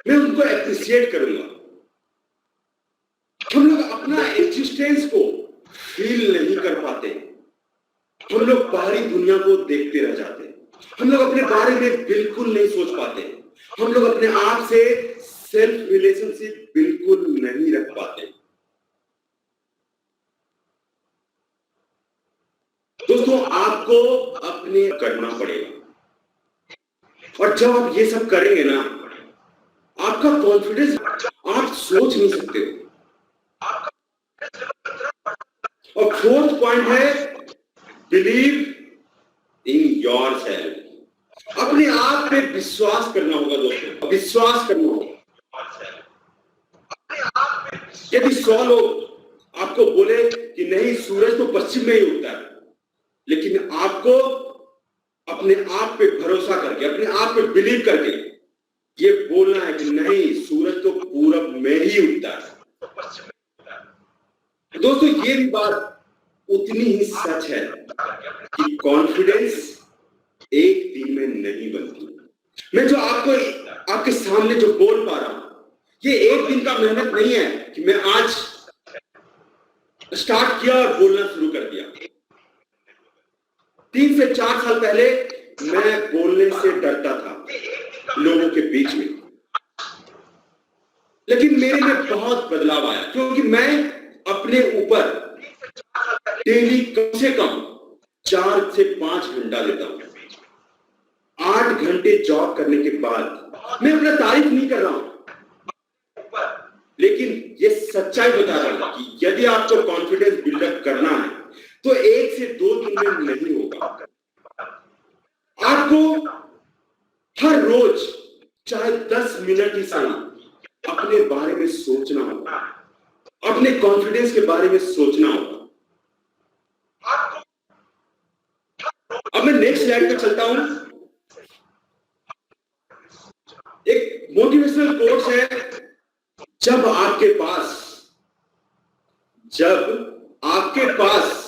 मैं उनको एप्रिशिएट करूंगा। हम लोग अपना एग्जिस्टेंस को फील नहीं कर पाते, हम लोग बाहरी दुनिया को देखते रह जाते हैं, हम लोग अपने बारे में बिल्कुल नहीं सोच पाते, हम लोग अपने आप से सेल्फ रिलेशनशिप बिल्कुल नहीं रख पाते। दोस्तों आपको अपने करना पड़ेगा, और जब आप ये सब करेंगे ना, आपका कॉन्फिडेंस आप सोच नहीं सकते हो। और फोर्थ पॉइंट है बिलीव इन योर सेल्फ। अपने आप पे विश्वास करना होगा दोस्तों, विश्वास करना होगा। यदि 100 लोग आपको बोले कि नहीं सूरज तो पश्चिम में ही उगता है, लेकिन आपको अपने आप पे भरोसा करके, अपने आप पे बिलीव करके ये बोलना है कि नहीं सूरज तो पूरब में ही उगता है। दोस्तों ये भी बात उतनी ही सच है कि कॉन्फिडेंस एक दिन में नहीं बनती। मैं जो आपके सामने जो बोल पा रहा हूं, ये एक दिन का मेहनत नहीं है कि मैं आज स्टार्ट किया और बोलना शुरू कर दिया। 3 से 4 साल पहले मैं बोलने से डरता था लोगों के बीच में, लेकिन मेरे में बहुत बदलाव आया, क्योंकि मैं अपने ऊपर डेली कम से कम 4 से 5 घंटा देता हूं। 8 घंटे जॉब करने के बाद मैं अपना तारीफ नहीं कर रहा हूं, लेकिन ये सच्चाई बता रहा हूं कि यदि आपको कॉन्फिडेंस बिल्डअप करना है तो 1 से 2 दिन में नहीं होगा। आपको हर रोज चाहे 10 मिनट ही सही अपने बारे में सोचना होगा, अपने कॉन्फिडेंस के बारे में सोचना होगा। अब मैं नेक्स्ट स्लाइड पे चलता हूं। एक मोटिवेशनल कोट्स है, जब आपके पास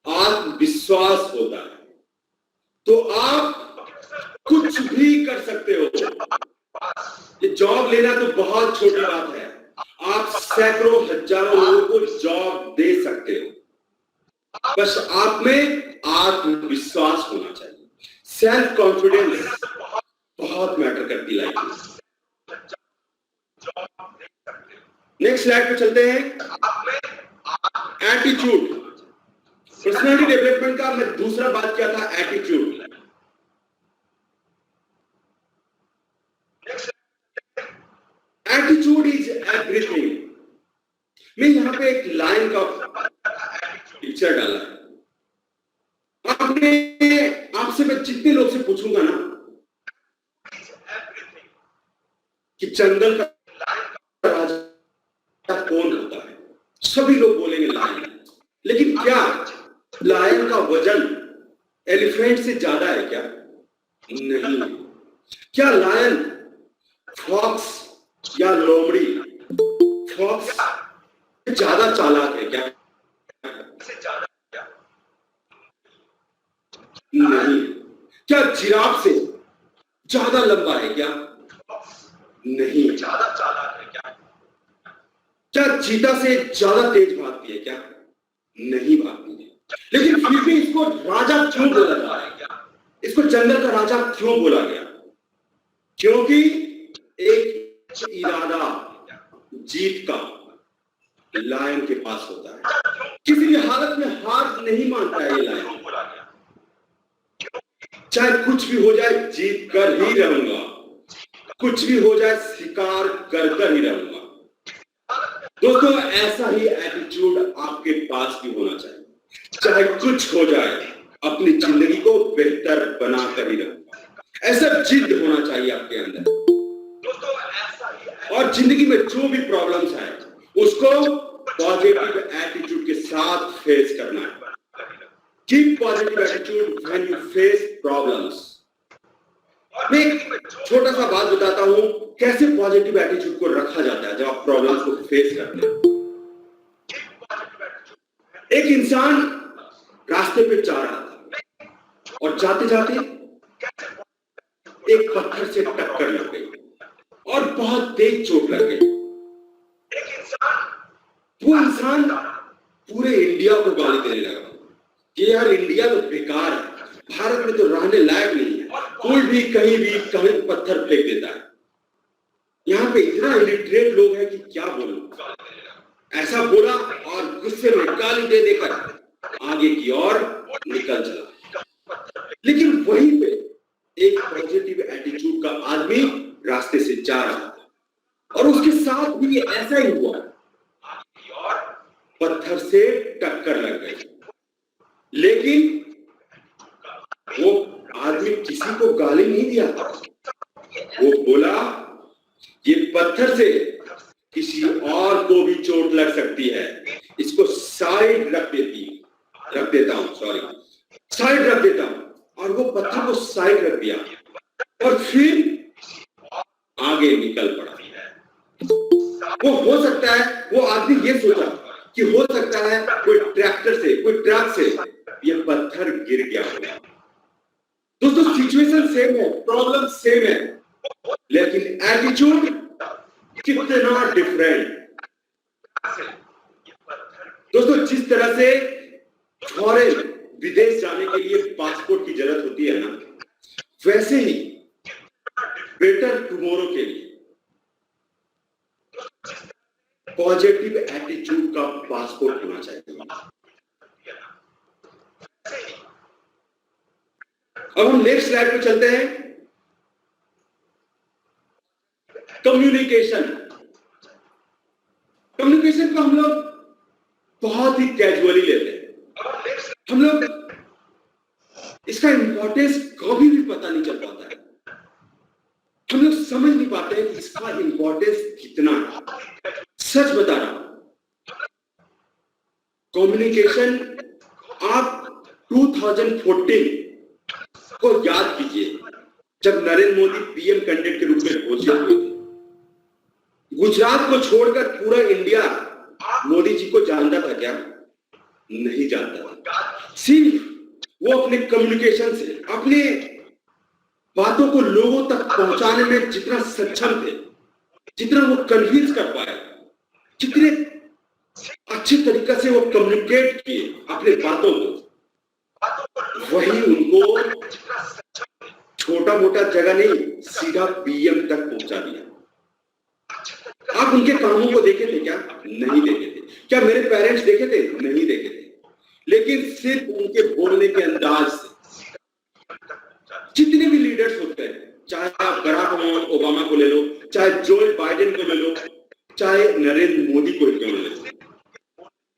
आत्मविश्वास होता है तो आप कुछ भी कर सकते हो। ये जॉब लेना तो बहुत छोटी बात है, आप सैकड़ों हजारों लोगों को जॉब दे सकते हो। बस आप में आत्मविश्वास होना चाहिए। सेल्फ कॉन्फिडेंस बहुत मैटर करती लाइफ में। नेक्स्ट स्लाइड पे चलते हैं। एटीट्यूड, पर्सनालिटी डेवलपमेंट का मैं दूसरा बात किया था, एटीट्यूड। Attitude is everything. मैं यहां पे एक लाइन का पिक्चर डाला है। आपसे मैं जितने लोग से पूछूंगा ना कि जंगल का राजा कौन होता है, सभी लोग बोलेंगे लायन। लेकिन क्या लायन का वजन एलिफेंट से ज्यादा है क्या? नहीं। क्या लायन फॉक्स या लोमड़ी फॉक्स ज्यादा चालाक है क्या? नहीं। क्या जिराफ से ज्यादा लंबा है क्या? नहीं। ज्यादा चालाक है क्या? क्या चीता से ज्यादा तेज भागती है क्या? नहीं भागती है। लेकिन फिर भी इसको राजा क्यों बोला जा रहा है? इसको जंगल का राजा क्यों बोला गया? क्योंकि एक इरादा जीत का लायन के पास होता है। किसी भी हालत में हार नहीं मानता है ये लायन। चाहे कुछ भी हो जाए जीत कर ही रहूंगा, कुछ भी हो जाए शिकार कर कर ही रहूंगा। दोस्तों, ऐसा ही एटीट्यूड आपके पास भी होना चाहिए। चाहे कुछ हो जाए अपनी जिंदगी को बेहतर बना कर ही रहूंगा, ऐसा जिद होना चाहिए आपके अंदर। और जिंदगी में जो भी प्रॉब्लम्स है उसको पॉजिटिव एटीट्यूड के साथ फेस करना है। Keep positive attitude when you face problems. मैं एक छोटा सा बात बताता हूं कैसे पॉजिटिव एटीट्यूड को रखा जाता है जब आप प्रॉब्लम्स को फेस करते हैं। एक इंसान रास्ते पे जा रहा था और जाते जाते एक पत्थर से टक्कर लग गई और बहुत तेज चोट लग गई। वो इंसान पूरे इंडिया को गाली देने लगा कि यार इंडिया तो बेकार है, भारत में तो रहने लायक नहीं है, कोई भी कहीं पत्थर फेंक देता है, यहाँ पे इतना इलिटरेट लोग हैं कि क्या बोलूं। ऐसा बोला और गुस्से में गाली दे देकर आगे की ओर निकल चला। लेकिन वहीं पे एक पॉजिटिव एटीट्यूड का आदमी रास्ते से जा रहा था और उसके साथ भी ऐसा ही हुआ, पत्थर से टक्कर लग गई। लेकिन वो आदमी किसी को गाली नहीं दिया, वो बोला ये पत्थर से किसी और को भी चोट लग सकती है, इसको साइड रख देता हूं और वो पत्थर को साइड रख दिया और फिर आगे निकल पड़ा। वो हो सकता है, वो आदमी ये सोचा कि हो सकता है कोई ट्रैक्टर से, कोई ट्रक से ये पत्थर गिर गया होगा। दोस्तों, सिचुएशन सेम है, प्रॉब्लम सेम है, लेकिन एटीट्यूड कितना डिफरेंट। दोस्तों, जिस तरह से फॉरेन विदेश जाने के लिए पासपोर्ट की जरूरत होती है ना, वैसे ही बेटर टुमारो के लिए पॉजिटिव एटीट्यूड का पासपोर्ट होना चाहिए। अब हम नेक्स्ट स्लाइड पे चलते हैं। कम्युनिकेशन को हम लोग बहुत ही कैजुअली लेते हैं। हम लोग इसका इंपॉर्टेंस कभी भी पता नहीं चल पाता है। हम लोग समझ नहीं पाते हैं कि इसका इंपॉर्टेंस कितना है। सच बता रहा हूं, कम्युनिकेशन आप 2014 को याद कीजिए, जब नरेंद्र मोदी पीएम कैंडिडेट के रूप में घोषित हुए थे। गुजरात को छोड़कर पूरा इंडिया मोदी जी को जानता था क्या? नहीं जानता था। सिर्फ वो अपने कम्युनिकेशन से, अपने बातों को लोगों तक पहुंचाने में जितना सक्षम थे, जितना वो कन्विंस कर पाए, जितने अच्छे तरीके से वो कम्युनिकेट किए अपने बातों को, वही उनको छोटा मोटा जगह नहीं, सीधा पीएम तक पहुंचा दिया। आप उनके कामों को देखे थे क्या? नहीं देखे थे। क्या मेरे पेरेंट्स देखे थे? नहीं देखे थे। लेकिन सिर्फ उनके बोलने के अंदाज से, जितने भी लीडर्स होते हैं, चाहे आप बराक ओबामा को ले लो, चाहे जो बाइडेन को ले लो, चाहे नरेंद्र मोदी को क्यों ले लो,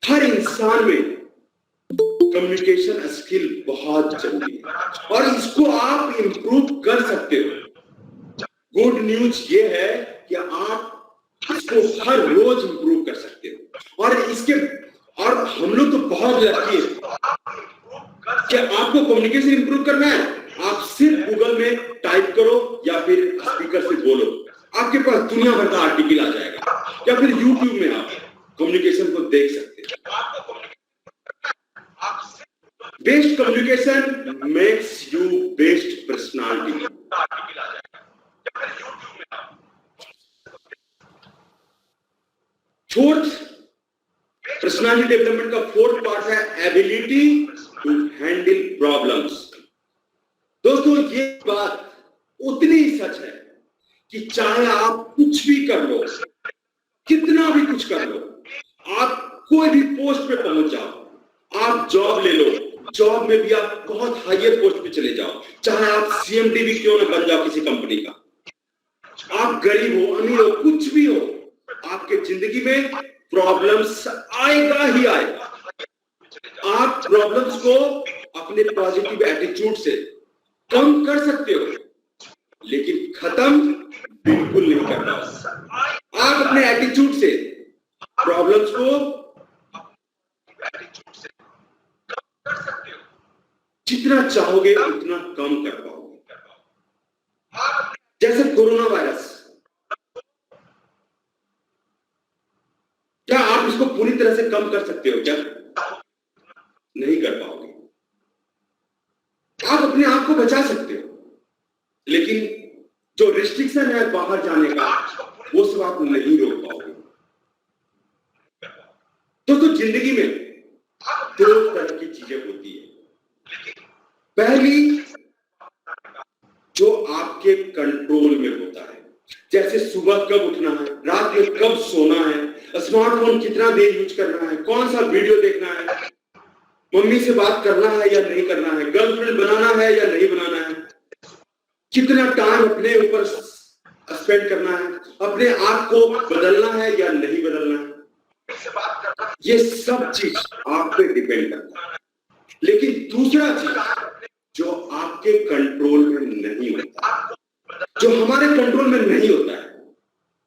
हर इंसान में कम्युनिकेशन स्किल बहुत जरूरी है और इसको आप इंप्रूव कर सकते हो। गुड न्यूज ये है कि आप इसको हर रोज इंप्रूव कर सकते हो और हम लोग तो बहुत लकी है कि आपको कम्युनिकेशन इंप्रूव करना है। आप सिर्फ गूगल में टाइप करो या फिर स्पीकर से बोलो, आपके पास दुनिया भर का आर्टिकल आ जाएगा, या फिर यूट्यूब में आप कम्युनिकेशन को देख सकते हैं। Best communication makes you best personality. Fourth personality development का फोर्थ पार्ट है एबिलिटी टू हैंडल प्रॉब्लम्स। दोस्तों, ये बात उतनी ही सच है कि चाहे आप कुछ भी कर लो, कितना भी कुछ कर लो, आप कोई भी पोस्ट पे पहुंच जाओ, आप जॉब ले लो, जॉब में भी आप बहुत हायर पोस्ट पे चले जाओ, चाहे आप सीएमडी भी क्यों ना बन जाओ किसी कंपनी का, आप गरीब हो अमीर हो कुछ भी हो, आपके जिंदगी में प्रॉब्लम्स आएगा ही आएगा। आप प्रॉब्लम्स को अपने पॉजिटिव एटीट्यूड से कम कर सकते हो, लेकिन खत्म बिल्कुल नहीं करना। आप अपने एटीट्यूड से प्रॉब्लम्स को जितना चाहोगे उतना कम कर पाओगे। जैसे कोरोना वायरस, क्या आप इसको पूरी तरह से कम कर सकते हो क्या? नहीं कर पाओगे। आप अपने आप को बचा सकते हो, लेकिन जो रिस्ट्रिक्शन है बाहर जाने का, वो सब आप नहीं रोक पाओगे। तो जिंदगी में दो तरह की चीजें होती है। पहली, जो आपके कंट्रोल में होता है, जैसे सुबह कब उठना है, रात में कब सोना है, स्मार्टफोन कितना देर यूज करना है, कौन सा वीडियो देखना है, मम्मी से बात करना है या नहीं करना है, गर्लफ्रेंड बनाना है या नहीं बनाना है, कितना टाइम अपने ऊपर स्पेंड करना है, अपने आप को बदलना है या नहीं बदलना है, ये सब चीज आप पे डिपेंड करता है। लेकिन दूसरा चीज जो आपके कंट्रोल में नहीं होता, जो हमारे कंट्रोल में नहीं होता है,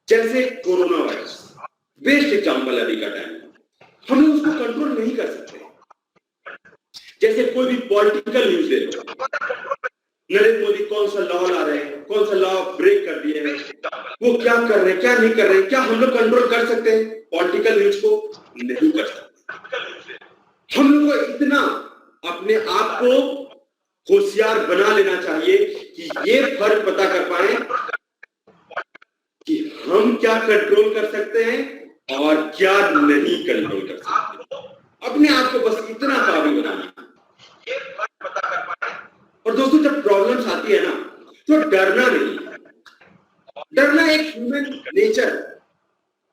जैसे कोरोना वायरस बेस्ट एग्जांपल है अभी का टाइम, हम लोग उसको कंट्रोल नहीं कर सकते। जैसे कोई भी पॉलिटिकल न्यूज ले लो, नरेंद्र मोदी कौन सा लॉ ला रहे हैं, कौन सा लॉ ब्रेक कर दिए हैं, वो क्या कर रहे हैं, क्या नहीं कर रहे हैं, क्या हम लोग कंट्रोल कर सकते हैं? पॉलिटिकल न्यूज को नहीं कर सकते। हम लोग को इतना अपने आप को होशियार बना लेना चाहिए कि ये फर्क पता कर पाए कि हम क्या कंट्रोल कर सकते हैं और क्या नहीं कंट्रोल कर सकते। अपने आप को बस इतना काबिल बनाना। और दोस्तों, जब प्रॉब्लम्स आती है ना, तो डरना नहीं, डरना एक ह्यूमन नेचर।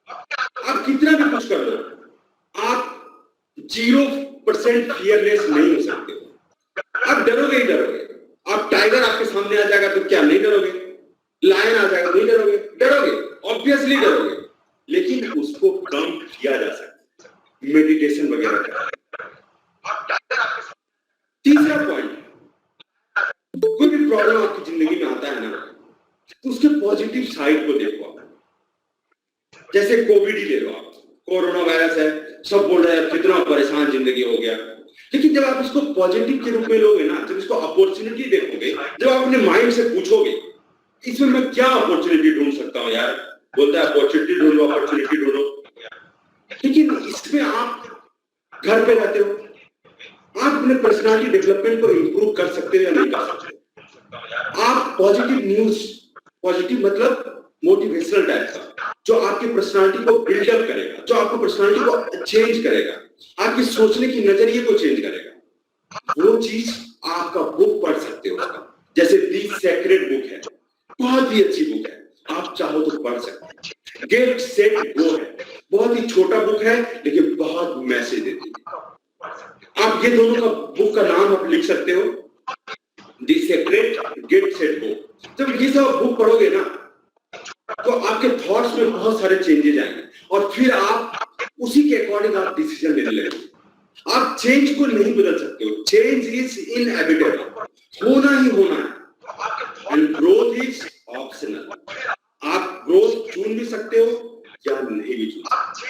आप कितना भी कुछ कर लो, आप 0% फियरलेस नहीं हो सकते। आप डरोगे ही डरोगे। आप टाइगर आपके सामने आ जाएगा तो क्या नहीं डरोगे? लायन आ जाएगा नहीं डरोगे? डरोगे, ऑब्वियसली डरोगे, लेकिन उसको कम किया जा सकता है मेडिटेशन वगैरह कर। तीसरा पॉइंट, कोई भी प्रॉब्लम आपकी जिंदगी में आता है ना, तो उसके पॉजिटिव साइड को देखो आप। जैसे कोविड ही ले लो आप, कोरोना वायरस है, सब बोल रहे हैं कितना परेशान जिंदगी हो गया। लेकिन जब आप इसको पॉजिटिव के रूप में लोगे ना, जब इसको अपॉर्चुनिटी देखोगे, जब आप अपने माइंड से पूछोगे इसमें मैं क्या अपॉर्चुनिटी ढूंढ सकता हूँ यार, बोलता है अपॉर्चुनिटी ढूंढो, अपॉर्चुनिटी ढूंढो। लेकिन इसमें आप घर पे रहते हो, आप अपने पर्सनालिटी डेवलपमेंट को इंप्रूव कर सकते हो या नहीं कर सकते। आप पॉजिटिव न्यूज, पॉजिटिव मतलब मोटिवेशनल टाइप का, जो आपकी पर्सनालिटी को बिल्डअप करेगा, जो आपकी पर्सनालिटी को चेंज करेगा, आपकी सोचने की नजरिए को चेंज करेगा, वो चीज आपका बुक पढ़ सकते हो उसका। जैसे दी सेक्रेड बुक है, बहुत ही अच्छी बुक है, आप चाहो तो पढ़ सकते हैं। गेट सेट गो है, बहुत ही छोटा बुक है लेकिन बहुत मैसेज देती है। आप ये दोनों का बुक का नाम आप लिख सकते हो, दी सेक्रेड, गेट सेट गो। जब ये सब बुक पढ़ोगे ना तो आपके थॉट्स में बहुत सारे चेंजेस आएंगे और फिर आप उसी के अकॉर्डिंग आप डिसीजन लेने लगेंगे। आप चेंज को नहीं बदल सकते हो, चेंज इज इनएविटेबल, होना ही होना है, एंड ग्रोथ इज ऑप्शनल। आप ग्रोथ चुन भी सकते हो या नहीं भी चुन सकते।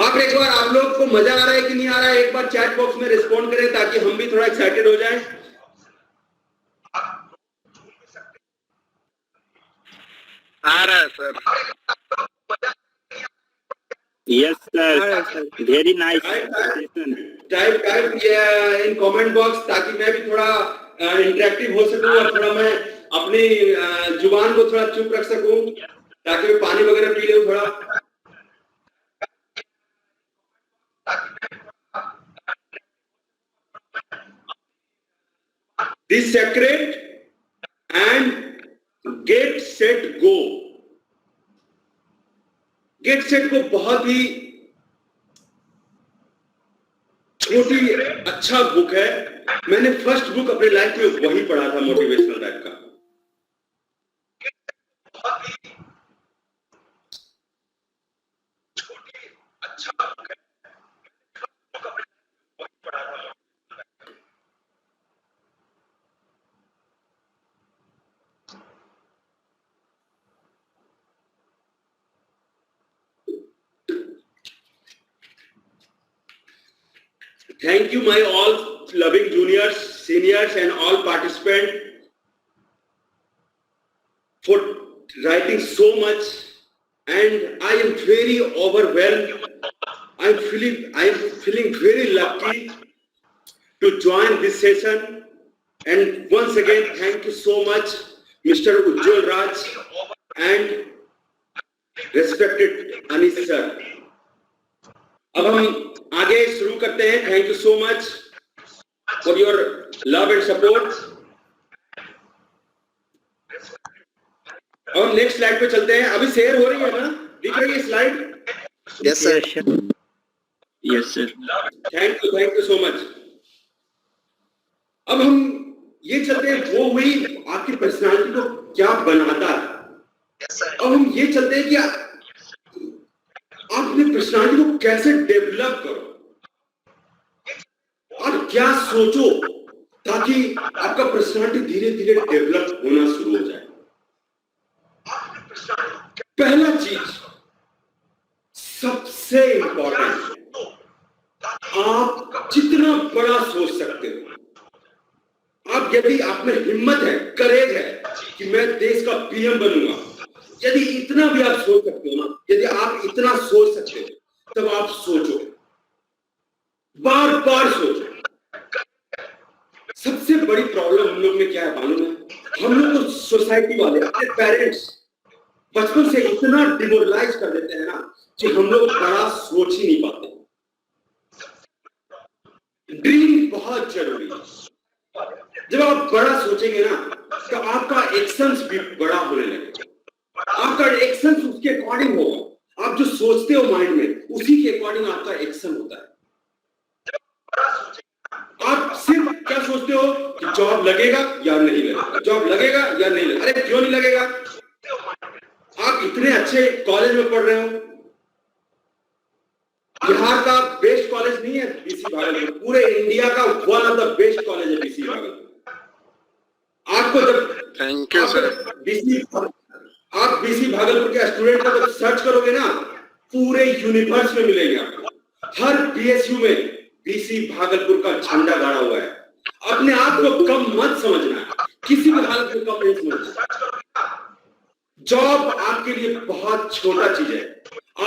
आप एक बार, आप लोग को मजा आ रहा है कि नहीं आ रहा है, एक बार चैट बॉक्स में रिस्पॉन्ड करें ताकि हम भी थोड़ा एक्साइटेड हो जाएं। आ रहा है sir. Yes, sir. Very nice. Type in comment box ताकि मैं भी थोड़ा इंटरेक्टिव हो सकूं और थोड़ा मैं अपनी जुबान को थोड़ा चुप रख सकूं ताकि मैं पानी वगैरह पी लूं थोड़ा। This secret and get set go. Get set को बहुत ही छोटी अच्छा बुक है, मैंने फर्स्ट बुक अपने लाइफ में वही पढ़ा था, मोटिवेशनल टाइप का। Thank you, my all loving juniors, seniors, and all participants for writing so much. And I am very overwhelmed. I am feeling very lucky to join this session. And once again, thank you so much, Mr. Ujjwal Raj and respected Anis sir. अब हम आगे शुरू करते हैं। Thank you so much for your love and support. अब हम next slide पे चलते हैं। अभी शेयर हो रही है ना, दिख रही है slide? Yes, sir. Yes, sir. Thank you so much. अब हम ये चलते हैं, वो हुई आपकी पर्सनालिटी को क्या बनाता है। अब हम ये चलते हैं कि आप अपनी पर्सनालिटी को कैसे डेवलप करो और क्या सोचो ताकि आपका पर्सनालिटी धीरे धीरे डेवलप होना शुरू हो जाए। पहला चीज सबसे इंपॉर्टेंट, आप जितना बड़ा सोच सकते हो, आप यदि आप में हिम्मत है, करेज है कि मैं देश का पीएम बनूंगा, यदि इतना भी आप सोच सकते हो ना, यदि आप इतना सोच सकते हो, तब आप सोचो, बार बार सोचो। सबसे बड़ी प्रॉब्लम हम लोग में क्या है मालूम है? हम लोग को सोसाइटी वाले, अपने पेरेंट्स बचपन से इतना डिमोरलाइज कर देते हैं ना कि हम लोग बड़ा सोच ही नहीं पाते। ड्रीम बहुत जरूरी है। जब आप बड़ा सोचेंगे ना तो आपका एक्शंस भी बड़ा होने लगेगा। आपका एक्शन उसके अकॉर्डिंग होगा। आप जो सोचते हो माइंड में, उसी के अकॉर्डिंग आपका एक्शन होता है। आप सिर्फ क्या सोचते हो कि जॉब लगेगा या नहीं लगेगा, जॉब लगेगा या नहीं लगेगा। अरे क्यों नहीं लगेगा? आप इतने अच्छे कॉलेज में पढ़ रहे हो, बिहार का बेस्ट कॉलेज नहीं है बीसी भागलपुर, पूरे इंडिया का one of the best college है बीसी भागलपुर। आपको जब थैंक यू सर। आप बीसी भागलपुर के स्टूडेंट को जब सर्च करोगे ना, पूरे यूनिवर्स में मिलेंगे आपको। हर पीएसयू में बीसी भागलपुर का झंडा गाड़ा हुआ है। अपने आप को कम मत समझना, किसी भी हालत में कम नहीं समझना। जॉब आपके लिए बहुत छोटा चीज है।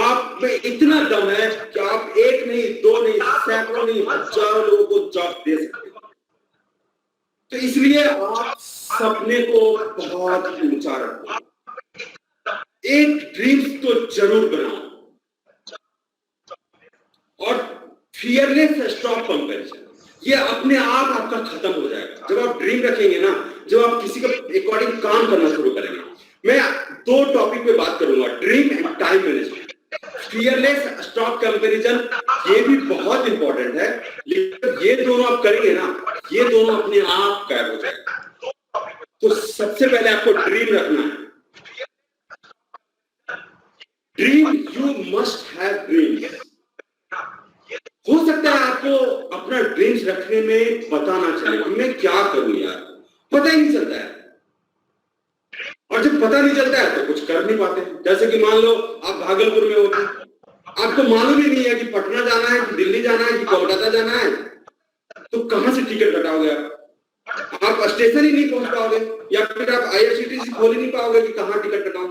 आप में इतना दम है कि आप एक नहीं, दो नहीं, सैकड़ों नहीं, हजारों लोगों को जॉब दे सकते हैं। तो इसलिए आप सपने को बहुत ऊंचा रखो, एक ड्रीम्स तो जरूर बनाओ और फियरलेस स्टॉप कंपैरिजन, ये अपने आप आपका खत्म हो जाएगा जब आप ड्रीम रखेंगे ना, जब आप किसी के अकॉर्डिंग काम करना शुरू करेंगे। मैं दो टॉपिक पे बात करूंगा, dream and time management. Fearless stop comparison ये भी बहुत इंपॉर्टेंट है, लेकिन ये दोनों आप करेंगे ना, ये दोनों अपने आप गायब हो जाएगा। तो सबसे पहले आपको ड्रीम रखना है। Dream, you must have dreams. हो सकता है आपको अपना ड्रीम्स रखने में पता ना चले कि मैं क्या करूं यार, पता ही नहीं चलता है। और जब पता नहीं चलता है तो कुछ कर नहीं पाते। जैसे कि मान लो आप भागलपुर में होते, आपको मालूम ही नहीं है कि पटना जाना है कि दिल्ली जाना है कि कोलकाता जाना है, तो कहां से टिकट कटाओगे आप स्टेशन ही नहीं पहुंच पाओगे, या फिर आप आईआरसीटीसी खोल ही नहीं पाओगे कि कहां टिकट कटाओ,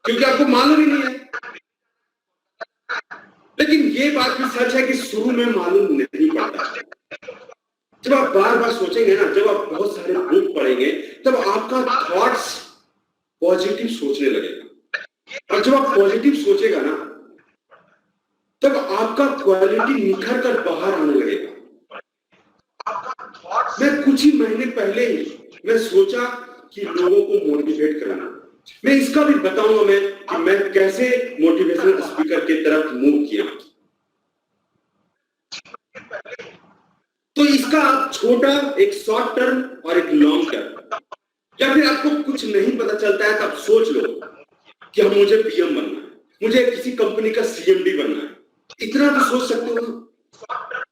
क्योंकि आपको मालूम ही नहीं है। लेकिन ये बात भी सच है कि शुरू में मालूम नहीं पड़ता। जब आप बार बार सोचेंगे ना, जब आप बहुत सारे बुक पढ़ेंगे, तब आपका थॉट्स पॉजिटिव सोचने लगेगा। और जब आप पॉजिटिव सोचेगा ना, तब आपका क्वालिटी निखर कर बाहर आने लगेगा। मैं कुछ ही महीने पहले ही मैं सोचा कि लोगों को मोटिवेट करना, मैं इसका भी बताऊंगा मैं कि मैं कैसे मोटिवेशनल स्पीकर की तरफ मूव किया। तो इसका आप छोटा, एक शॉर्ट टर्म और एक लॉन्ग टर्म, या फिर आपको कुछ नहीं पता चलता है तो आप सोच लो कि हम मुझे पीएम बनना है, मुझे किसी कंपनी का सीएमडी बनना है, इतना तो सोच सकते हो ना।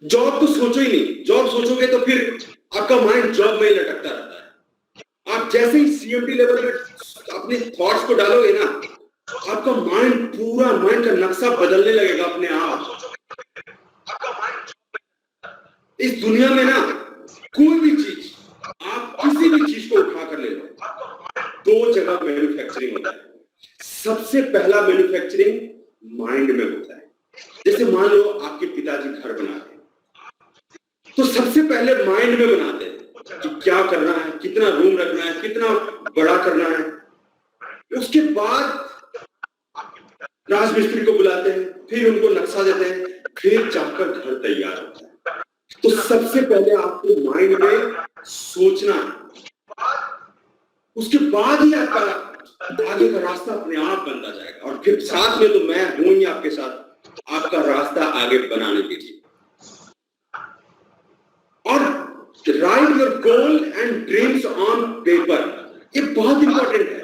जॉब तो सोचो ही नहीं, जॉब सोचोगे तो फिर आपका माइंड जॉब में ही लटकता रहता है। आप जैसे ही सीएमडी लेवल में अपने थॉट्स को डालोगे ना, आपका माइंड, पूरा माइंड का नक्शा बदलने लगेगा अपने आप। इस दुनिया में ना कोई भी चीज, आप किसी भी चीज को उठा कर ले लो, दो जगह मैन्युफैक्चरिंग होता है। सबसे पहला मैन्युफैक्चरिंग माइंड में होता है। जैसे मान लो आपके पिताजी घर बनाते हैं, तो सबसे पहले माइंड में बनाते हैं कि क्या करना है, कितना रूम रखना है, कितना बड़ा करना है। उसके बाद राजमिस्त्री को बुलाते हैं, फिर उनको नक्शा देते हैं, फिर जाकर घर तैयार होता है। तो सबसे पहले आपको माइंड में सोचना है, उसके बाद ही आपका आगे का रास्ता अपने आप बनता जाएगा। और फिर साथ में तो मैं हूं ही आपके साथ आपका रास्ता आगे बनाने के लिए। और right your goal and dreams on paper, ये बहुत इंपॉर्टेंट है।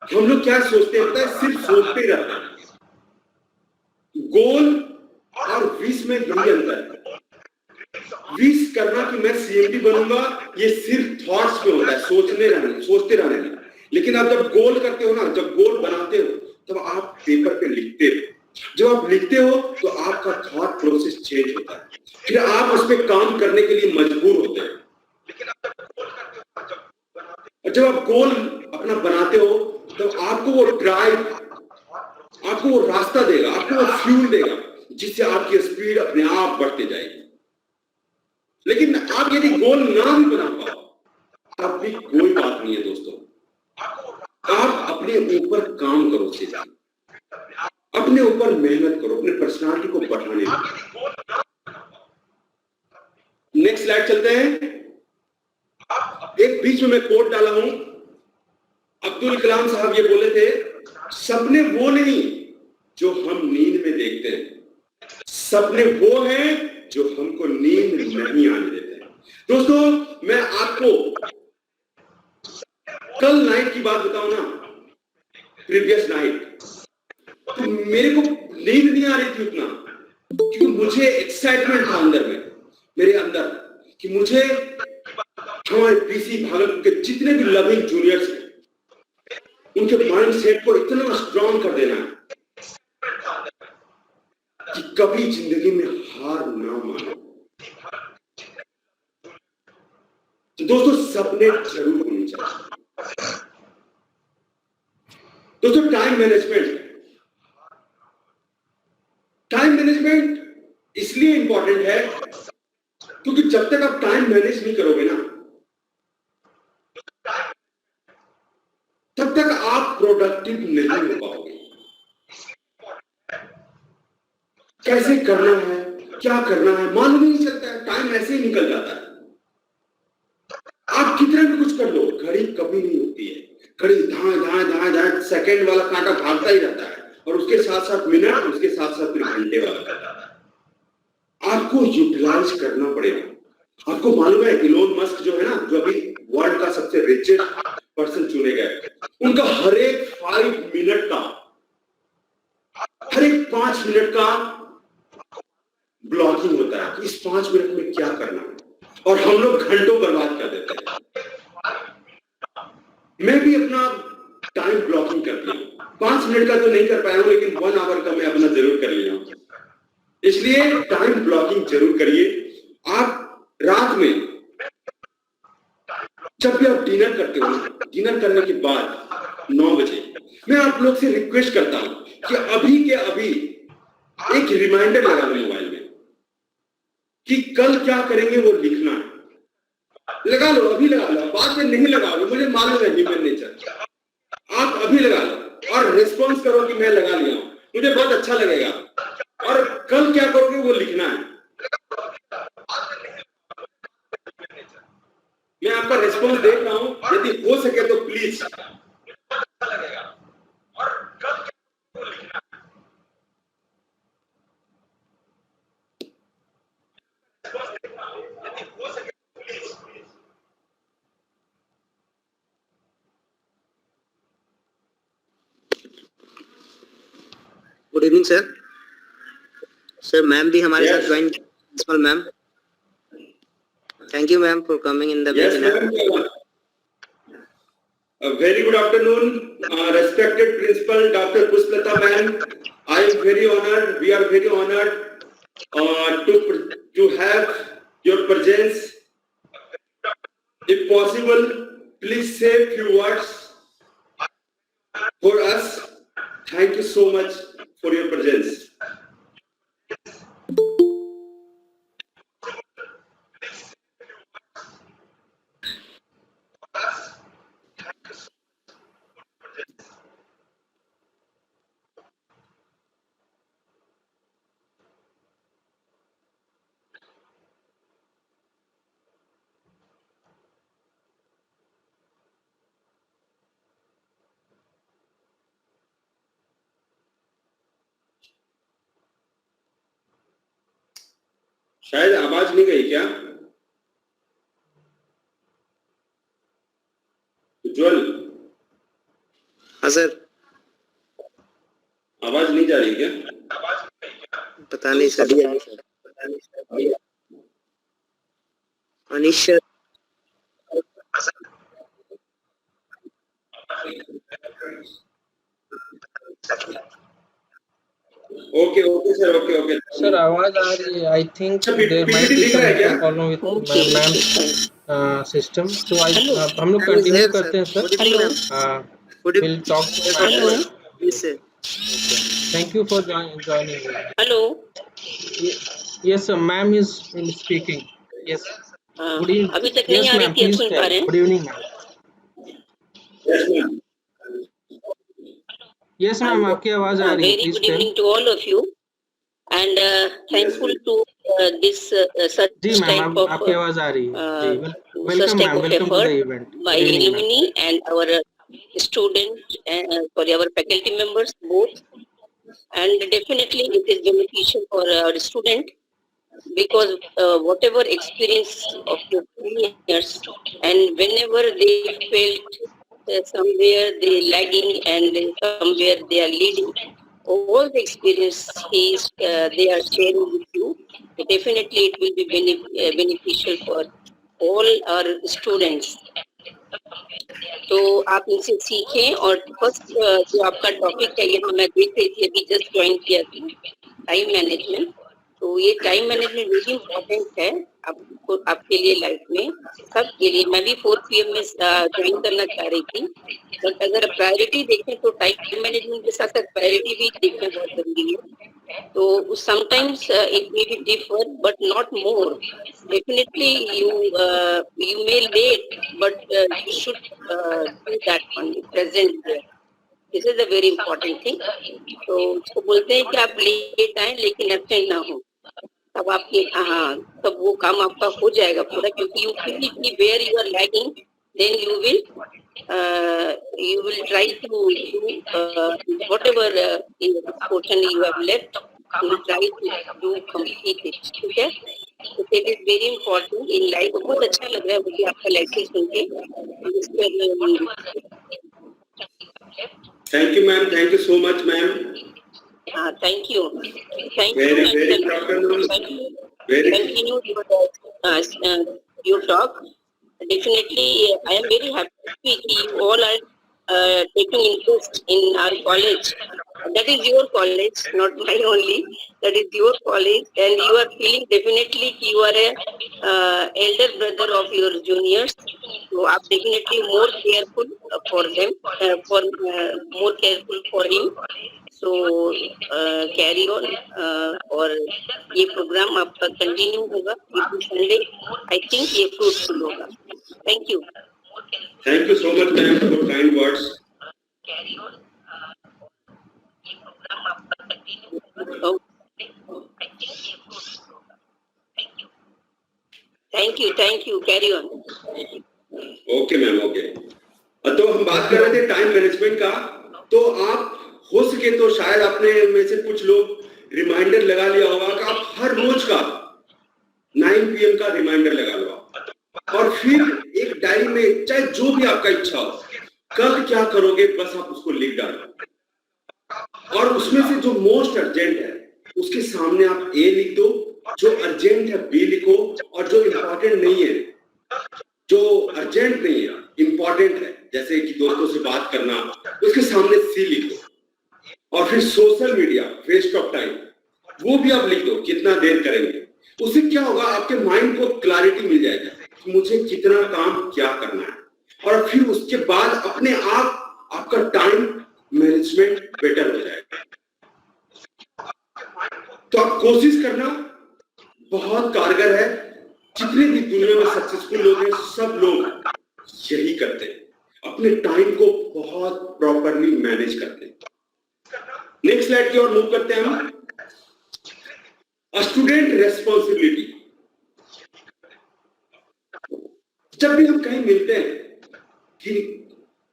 हम लोग क्या सोचते हैं, पता है, सिर्फ सोचते ही रहते हैं। गोल और विश में यही अंतर है। विश करना कि मैं सीएमडी बनूंगा, ये सिर्फ थॉट्स पे होता है, सोचते रहने में। लेकिन आप जब गोल करते हो ना, जब गोल बनाते हो, तब आप पेपर पे लिखते हो। जब आप लिखते हो तो आपका थॉट प्रोसेस चेंज होता है, फिर आप उस पर काम करने के लिए मजबूर होते हैं। और जब आप गोल अपना बनाते हो तो आपको वो ड्राइव, आपको वो रास्ता देगा, आपको वो फ्यूल देगा, जिससे आपकी स्पीड अपने आप बढ़ते जाएगी। लेकिन आप यदि गोल ना भी बना पाओ, तब भी कोई बात नहीं है दोस्तों। आप अपने ऊपर काम करो, सीधा अपने ऊपर मेहनत करो, अपने पर्सनालिटी को बढ़ाने में। नेक्स्ट स्लाइड चलते हैं। एक बीच में मैं कोट डाला हूं, अब्दुल कलाम साहब ये बोले थे, सपने वो नहीं जो हम नींद में देखते हैं, सपने वो हैं जो हमको नींद नहीं आने देते हैं। दोस्तों, मैं आपको कल नाइट की बात बताऊं ना, प्रीवियस नाइट, तो मेरे को नींद नहीं आ रही थी उतना, क्योंकि मुझे एक्साइटमेंट था अंदर में, मेरे अंदर, कि मुझे हमारे पीसी भागलपुर के जितने भी लविंग जूनियर्स हैं, उनके माइंड सेट को इतना स्ट्रांग कर देना है कि कभी जिंदगी में हार ना मानो। तो दोस्तों सपने जरूर होने चाहिए। दोस्तों टाइम मैनेजमेंट इसलिए इंपॉर्टेंट है क्योंकि जब तक आप टाइम मैनेज नहीं करोगे ना, तब तक आप प्रोडक्टिव नहीं हो पाओगे। कैसे करना है, क्या करना है, मालूम ही नहीं चलता है, टाइम ऐसे ही निकल जाता है। आप कितना भी कुछ कर लो, घड़ी कभी नहीं होती है। घड़ी धाए सेकंड वाला कांटा भागता ही रहता है, और उसके साथ साथ मिनट, उसके साथ साथ फिर घंटे वाला। आपको यूटिलाइज करना पड़ेगा। आपको मालूम है इलोन मस्क जो है ना, जो अभी वर्ल्ड का सबसे रिचेस्ट पर्सन चुने गए, उनका हर एक 5 मिनट का, हर एक 5 मिनट का ब्लॉगिंग होता है कि इस 5 मिनट में क्या करना है, और हम लोग घंटों बर्बाद कर देते हैं। मैं भी अपना टाइम ब्लॉकिंग कर लिया, 5 मिनट का तो नहीं कर पाया हूं, लेकिन 1 आवर का मैं अपना जरूर कर लिया हूं। इसलिए टाइम ब्लॉकिंग जरूर करिए। आप रात में जब भी आप डिनर करते हो, डिनर करने के बाद 9 बजे मैं आप लोग से रिक्वेस्ट करता हूं कि अभी के अभी एक रिमाइंडर लगा लो मोबाइल में कि कल क्या करेंगे वो लिखना है। लगा लो, अभी लगा लो, बाद में नहीं लगाओगे, मुझे मालूम है ह्यूमन नेचर। आप अभी लगा लो और रिस्पॉन्स करो कि मैं लगा लिया हूं, मुझे बहुत अच्छा लगेगा। और कल क्या करोगे वो लिखना है। मैं आपका रिस्पॉन्स देख रहा हूं, यदि हो सके तो please. Good evening sir. Sir ma'am भी हमारे साथ join, principal ma'am. Thank you ma'am for coming in the webinar. A very good afternoon, respected Principal Dr. Pusplata ma'am. I am very honored. We are very honored to have your presence. If possible, please say a few words for us. Thank you so much for your presence. शायद आवाज नहीं गई क्या? उज्जवल, हाँ sir. आवाज नहीं जा रही क्या? पता नहीं sir. Anish sir. Okay sir, okay sir आवाज आ रही है। I think there might be some problem with ma'am system. तो हम लोग कंटिन्यू करते हैं sir. Will talk. Thank you for joining. Hello. Yes, sir. Ma'am is speaking. Yes. Good evening. अभी तक नहीं Yes, आ रही ma'am. थी, Please सुन tell. पा रहे हैं? Good evening, ma'am. Yes, ma'am. आपकी आवाज आ रही है. Very Please good tell. evening to all of you, and thankful to this such जी मैम, type of आपकी आवाज आ रही है. जी, such welcome type ma'am. of Welcome to effort the event. by Good evening, ma'am. alumni and our students, our faculty members both, and definitely it is beneficial for our student, because whatever experience of your seniors, and whenever they felt somewhere they lagging and somewhere they are leading, all the experience they are sharing with you, definitely it will be beneficial for all our students. तो आप इनसे सीखें। और first जो आपका topic है, यहाँ मैं देख रही थी, अभी जस्ट ज्वाइन किया था, टाइम मैनेजमेंट। तो ये टाइम मैनेजमेंट वेरी इम्पोर्टेंट है आपको, आपके लिए लाइफ में, सबके लिए। मैं भी 4 PM में ज्वाइन करना चाह रही थी, बट अगर प्रायोरिटी देखें तो टाइम मैनेजमेंट के साथ साथ प्रायोरिटी भी देखना बहुत जरूरी है। तो sometimes it may be differ but not more. Definitely you may late but you should do that one, present there. This is a very important thing. तो उसको बोलते हैं कि आप लेट आए लेकिन एब्सेंट ना हो, तब आपकी तब वो काम आपका हो जाएगा पूरा, क्योंकि यू फील कि where you are lagging, then you will try to do whatever in the portion you have left, you will try to do complete it. ठीक है, तो that is very important in life. बहुत अच्छा लग रहा है मुझे आपका लेक्चर सुन के। Thank you, ma'am. Thank you so much, ma'am. Thank you. Thank you. Very good afternoon. Very Continue your talk. Definitely, I am very happy you all are taking interest in our college. That is your college, not mine only. That is your college, and you are feeling definitely you are a elder brother of your juniors. So, आप definitely more careful for them, more careful for him. So carry on, और ये programme आपका continue होगा Sunday. I think ये fruitful होगा। Thank you. Thank you so much, ma'am, for kind words. Thank you carry on. Okay ma'am, okay. तो हम बात कर रहे थे टाइम मैनेजमेंट का। तो आप हो सके तो शायद आपने में से कुछ लोग रिमाइंडर लगा लिया होगा कि आप हर रोज का 9 PM का रिमाइंडर लगा लो, और फिर एक डायरी में चाहे जो भी आपका इच्छा हो, कल क्या करोगे बस आप उसको लिख डालो, और उसमें से जो मोस्ट अर्जेंट है उसके सामने आप ए लिख दो, जो अर्जेंट है बी लिखो, और जो इम्पोर्टेंट नहीं है, जो अर्जेंट नहीं है इम्पोर्टेंट है, जैसे कि दोस्तों से बात करना, उसके सामने सी लिख दो। और फिर social media waste of time वो भी आप लिख दो, कितना देर करेंगे। उससे क्या होगा, आपके माइंड को क्लैरिटी मिल जाएगा कि मुझे कितना काम क्या करना है, और फिर उसके बाद अपने आप आपका टाइम मैनेजमेंट बेटर हो जाएगा। तो आप कोशिश करना, बहुत कारगर है। जितने भी दुनिया में सक्सेसफुल लोग हैं सब लोग यही करते हैं, अपने टाइम को बहुत प्रॉपरली मैनेज करते हैं। नेक्स्ट स्लाइड की ओर मूव करते हैं हम। Student responsibility. जब भी हम कहीं मिलते हैं कि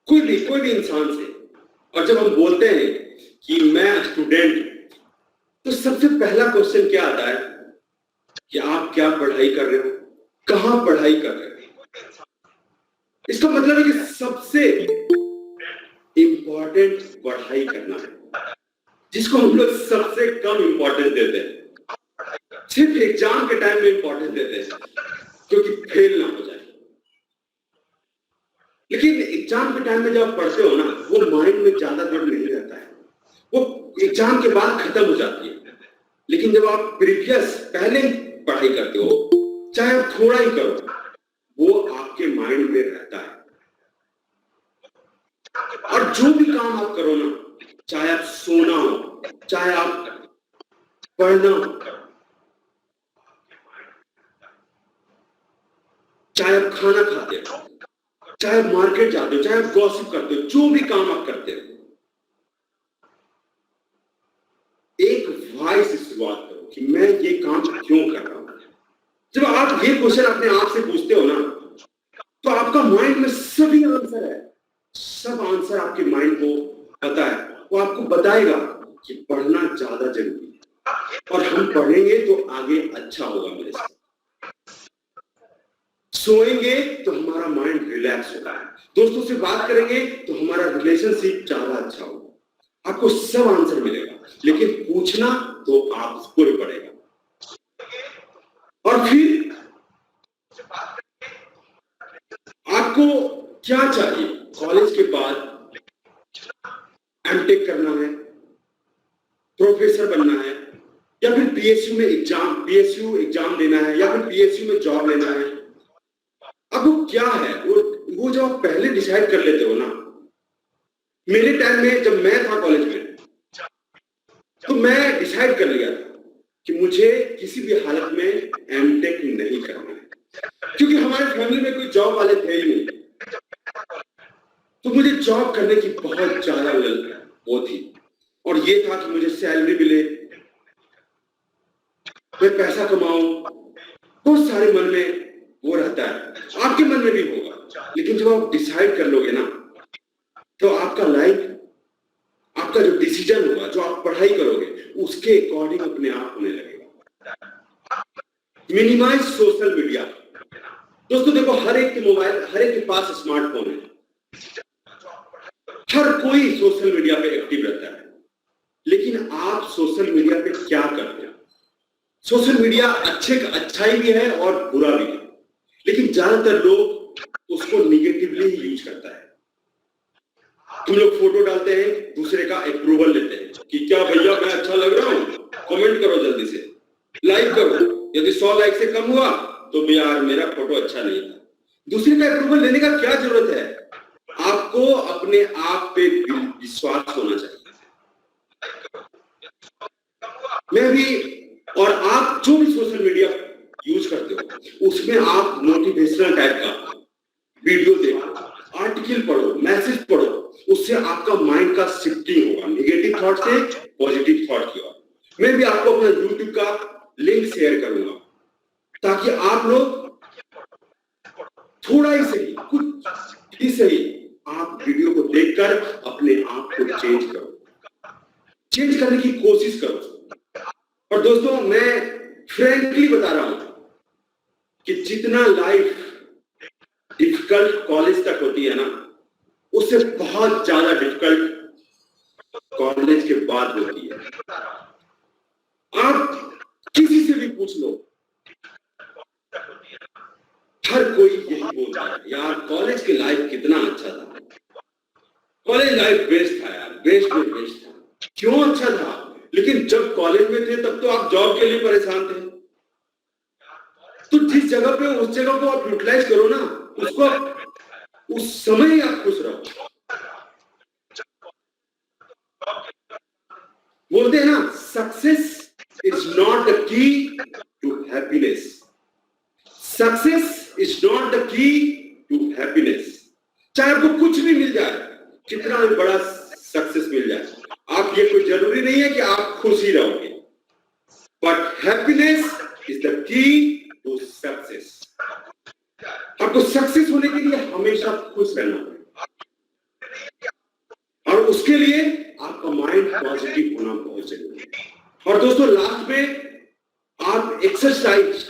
कोई भी इंसान से, और जब हम बोलते हैं कि मैं स्टूडेंट हूं, तो सबसे पहला क्वेश्चन क्या आता है कि आप क्या पढ़ाई कर रहे हो, कहां पढ़ाई कर रहे हो। इसका मतलब है कि सबसे इंपॉर्टेंट पढ़ाई करना है, जिसको हम लोग सबसे कम इंपॉर्टेंस देते हैं। सिर्फ एग्जाम के टाइम में इंपॉर्टेंस देते हैं क्योंकि फेल ना हो जाए। लेकिन एग्जाम के टाइम में जब आप पढ़ते हो ना, वो माइंड में ज्यादा देर नहीं रहता है, वो एग्जाम के बाद खत्म हो जाती है। लेकिन जब आप प्रीवियस पहले पढ़ाई करते हो, चाहे आप थोड़ा ही करो, वो आपके माइंड में रहता है। और जो भी काम आप करो ना, चाहे आप सोना हो, चाहे आप पढ़ना हो, चाहे आप खाना खाते हो, चाहे आप मार्केट जाते हो, चाहे आप गॉसिप करते हो, जो भी काम आप करते हो, एक वाई से शुरुआत करो कि मैं ये काम क्यों कर रहा हूं। जब आप ये क्वेश्चन अपने आप से पूछते हो ना, तो आपका माइंड में सभी आंसर है, सब आंसर आपके माइंड को पता है। वो आपको बताएगा कि पढ़ना ज्यादा जरूरी है, और हम पढ़ेंगे तो आगे अच्छा होगा मेरे साथ। सोएंगे तो हमारा माइंड रिलैक्स होगा, दोस्तों से बात करेंगे तो हमारा रिलेशनशिप ज्यादा अच्छा होगा। आपको सब आंसर मिलेगा, लेकिन पूछना तो आपको ही पड़ेगा। और फिर आपको क्या चाहिए कॉलेज के बाद? एमटेक करना है, प्रोफेसर बनना है, या फिर पीएसयू एग्जाम देना है, या फिर पीएसयू में जॉब लेना है। अब वो क्या है, वो जो आप पहले डिसाइड कर लेते हो ना। मेरे टाइम में जब मैं था कॉलेज में, तो मैं डिसाइड कर लिया था कि मुझे किसी भी हालत में एमटेक नहीं करना है, क्योंकि हमारे फैमिली में कोई जॉब वाले थे ही नहीं। तो मुझे जॉब करने की बहुत ज्यादा वो थी, और ये था कि मुझे सैलरी मिले, मैं पैसा कमाऊं, बहुत सारे मन में वो रहता है, आपके मन में भी होगा। लेकिन जब आप डिसाइड कर लोगे ना, तो आपका लाइफ, आपका जो डिसीजन होगा, जो आप पढ़ाई करोगे, उसके अकॉर्डिंग अपने आप होने लगेगा। Minimise social media. दोस्तों देखो, हर एक के मोबाइल, हर एक के पास स्मार्टफोन है, हर कोई सोशल मीडिया पे एक्टिव रहता है। लेकिन आप सोशल मीडिया पे क्या करते हो? सोशल मीडिया अच्छाई भी है और बुरा भी है, लेकिन ज्यादातर लोग उसको निगेटिवली यूज करता है। तुम लोग फोटो डालते हैं, दूसरे का अप्रूवल लेते हैं कि क्या भैया मैं अच्छा लग रहा हूं, कमेंट करो, जल्दी से लाइक करो। यदि 100 लाइक से कम हुआ तो यार मेरा फोटो अच्छा नहीं था। दूसरे का अप्रूवल लेने का क्या जरूरत है? आपको अपने आप पे विश्वास होना चाहिए। मैं भी, और आप जो भी सोशल मीडिया यूज करते हो, उसमें आप मोटिवेशनल टाइप का वीडियो देखो, आर्टिकल पढ़ो, मैसेज पढ़ो, उससे आपका माइंड का शिफ्टिंग होगा निगेटिव थॉट से पॉजिटिव थॉट की ओर। मैं भी आपको अपना यूट्यूब का लिंक शेयर करूंगा, ताकि आप लोग थोड़ा ही सही, कुछ ही सही, आप वीडियो को देखकर अपने आप को चेंज करने की कोशिश करो। और दोस्तों, मैं फ्रैंकली बता रहा हूं कि जितना लाइफ डिफिकल्ट कॉलेज तक होती है ना, उससे बहुत ज्यादा डिफिकल्ट कॉलेज के बाद होती है। आप किसी से भी पूछ लो, हर कोई यही बोलता है, यार कॉलेज की लाइफ कितना अच्छा था, कॉलेज लाइफ बेस्ट था यार, बेस्ट में बेस्ट था। क्यों अच्छा था? लेकिन जब कॉलेज में थे तब तो आप जॉब के लिए परेशान थे। तो जिस जगह पे, उस जगह को आप यूटिलाइज करो ना, उसको उस समय ही आप खुश रहो। बोलते हैं ना, success is not the key to happiness. Success is not the key to happiness. चाहे आपको कुछ भी मिल जाए, कितना भी बड़ा सक्सेस मिल जाए, आप, ये कोई जरूरी नहीं है कि आप खुश ही रहोगे, but happiness is the key to success. आपको सक्सेस होने के लिए हमेशा खुश रहना है, और उसके लिए आपका माइंड पॉजिटिव होना बहुत जरूरी है। और दोस्तों, लास्ट में आप एक्सरसाइज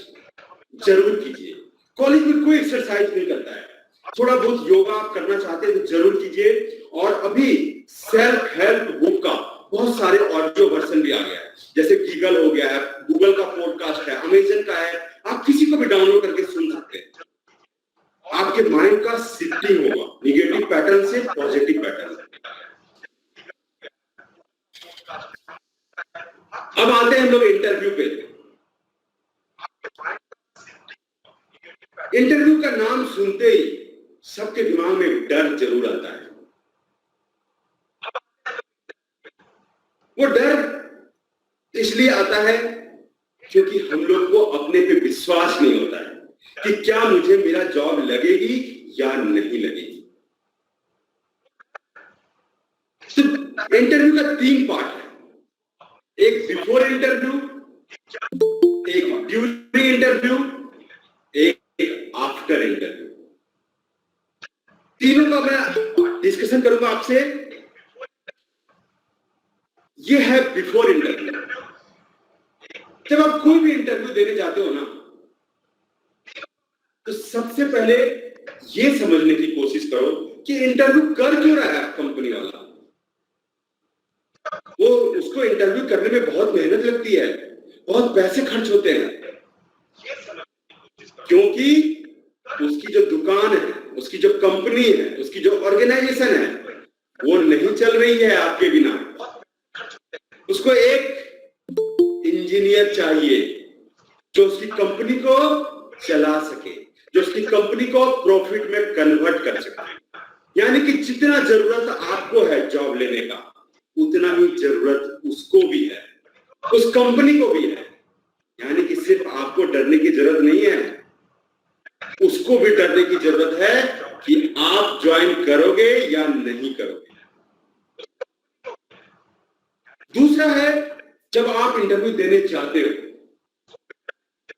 जरूर कीजिए। कॉलेज में कोई एक्सरसाइज नहीं करता है, थोड़ा बहुत योगा आप करना चाहते हैं तो जरूर कीजिए। और अभी सेल्फ हेल्प बुक का बहुत सारे ऑडियो वर्जन भी आ गया है, जैसे गीगल हो गया है, गूगल का पॉडकास्ट है, अमेजन का है, आप किसी को भी डाउनलोड करके सुन सकते हैं। आपके माइंड का शिफ्टिंग होगा निगेटिव पैटर्न से पॉजिटिव पैटर्न। अब आते हैं हम लोग इंटरव्यू पे। इंटरव्यू का नाम सुनते ही सबके दिमाग में डर जरूर आता है। वो डर इसलिए आता है क्योंकि हम लोग को अपने पे विश्वास नहीं होता है कि क्या मुझे मेरा जॉब लगेगी या नहीं लगेगी। तो इंटरव्यू का 3 पार्ट है, एक बिफोर इंटरव्यू, एक ड्यूरिंग इंटरव्यू, एक आफ्टर इंटरव्यू। तीनों का मैं डिस्कशन करूंगा आपसे। ये है बिफोर इंटरव्यू। जब आप कोई भी इंटरव्यू देने जाते हो ना, तो सबसे पहले ये समझने की कोशिश करो कि इंटरव्यू कर क्यों रहा है कंपनी वाला। वो, उसको इंटरव्यू करने में बहुत मेहनत लगती है, बहुत पैसे खर्च होते हैं, क्योंकि उसकी जो दुकान है, उसकी जो कंपनी है, उसकी जो ऑर्गेनाइजेशन है, वो नहीं चल रही है आपके बिना। उसको एक इंजीनियर चाहिए जो उसकी कंपनी को चला सके, जो उसकी कंपनी को प्रॉफिट में कन्वर्ट कर सके। यानी कि जितना जरूरत आपको है जॉब लेने का, उतना ही जरूरत उसको भी है, उस कंपनी को भी है। यानी कि सिर्फ आपको डरने की जरूरत नहीं है, उसको भी डरने की जरूरत है कि आप ज्वाइन करोगे या नहीं करोगे। दूसरा है, जब आप इंटरव्यू देने जाते हो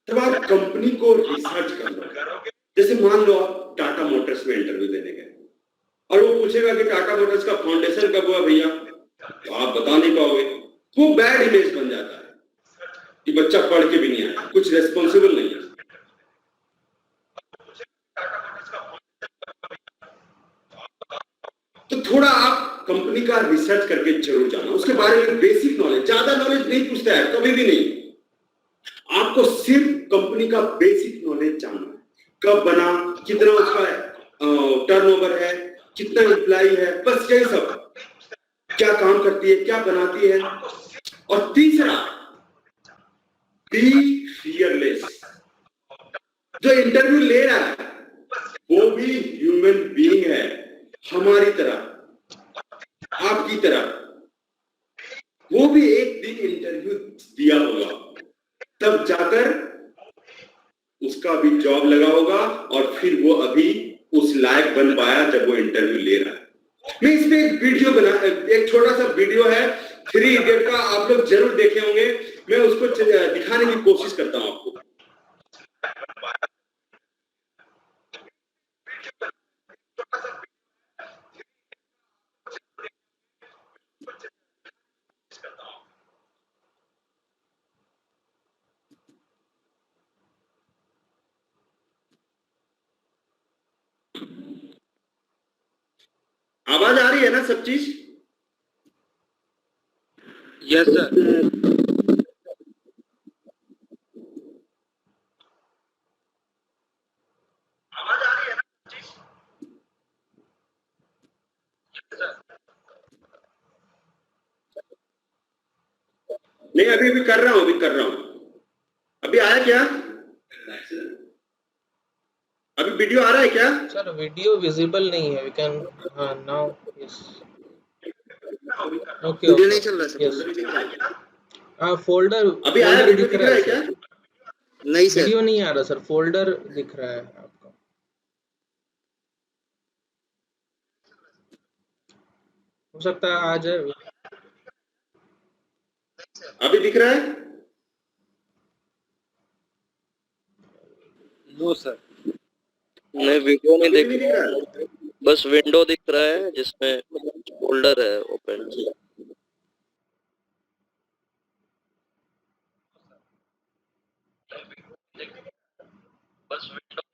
तब आप कंपनी को रिसर्च कर लो। जैसे मान लो आप टाटा मोटर्स में इंटरव्यू देने गए और वो पूछेगा कि टाटा मोटर्स का फाउंडेशन कब हुआ भैया, तो आप बता नहीं पाओगे। वो बैड इमेज बन जाता है कि बच्चा पढ़ के भी नहीं आया, कुछ रेस्पॉन्सिबल नहीं है। तो थोड़ा आप कंपनी का रिसर्च करके जरूर जाना, उसके बारे में बेसिक नॉलेज, ज्यादा नॉलेज नहीं पूछता है कभी भी नहीं। आपको सिर्फ कंपनी का बेसिक नॉलेज जानना है, कब बना, कितना उसका टर्नओवर है, कितना एम्प्लॉय है, बस यही सब, क्या काम करती है, क्या बनाती है। और तीसरा, बी फियरलेस। जो इंटरव्यू ले रहा है वो भी ह्यूमन बीइंग है, हमारी तरह, आपकी तरह। वो भी एक दिन इंटरव्यू दिया होगा, तब जाकर उसका भी जॉब लगा होगा और फिर वो अभी उस लायक बन पाया जब वो इंटरव्यू ले रहा है। मैं इसमें एक वीडियो बना, एक छोटा सा वीडियो है 3 इडियट का, आप लोग जरूर देखे होंगे। मैं उसको दिखाने की कोशिश करता हूं आपको। आवाज आ रही है ना सब चीज? Yes, sir. नहीं, अभी भी कर रहा हूं, अभी कर रहा हूं। अभी आया क्या? अभी वीडियो आ रहा है क्या? सर वीडियो विजिबल नहीं है, वी कैन, हाँ now yes, okay video okay नहीं चल रहा सर? यस, हाँ फोल्डर, अभी आया, फोल्डर वीडियो दिख दिख रहा रहा है है क्या? सर, नहीं सर। वीडियो नहीं आ रहा सर, फोल्डर दिख रहा है आपका। हो सकता है आ जाए। अभी दिख रहा है? No, sir. नहीं, वीडियो नहीं अभी देख भी नहीं दिख रहा है? बस विंडो दिख रहा है जिसमें फोल्डर है ओपन। बस विंडो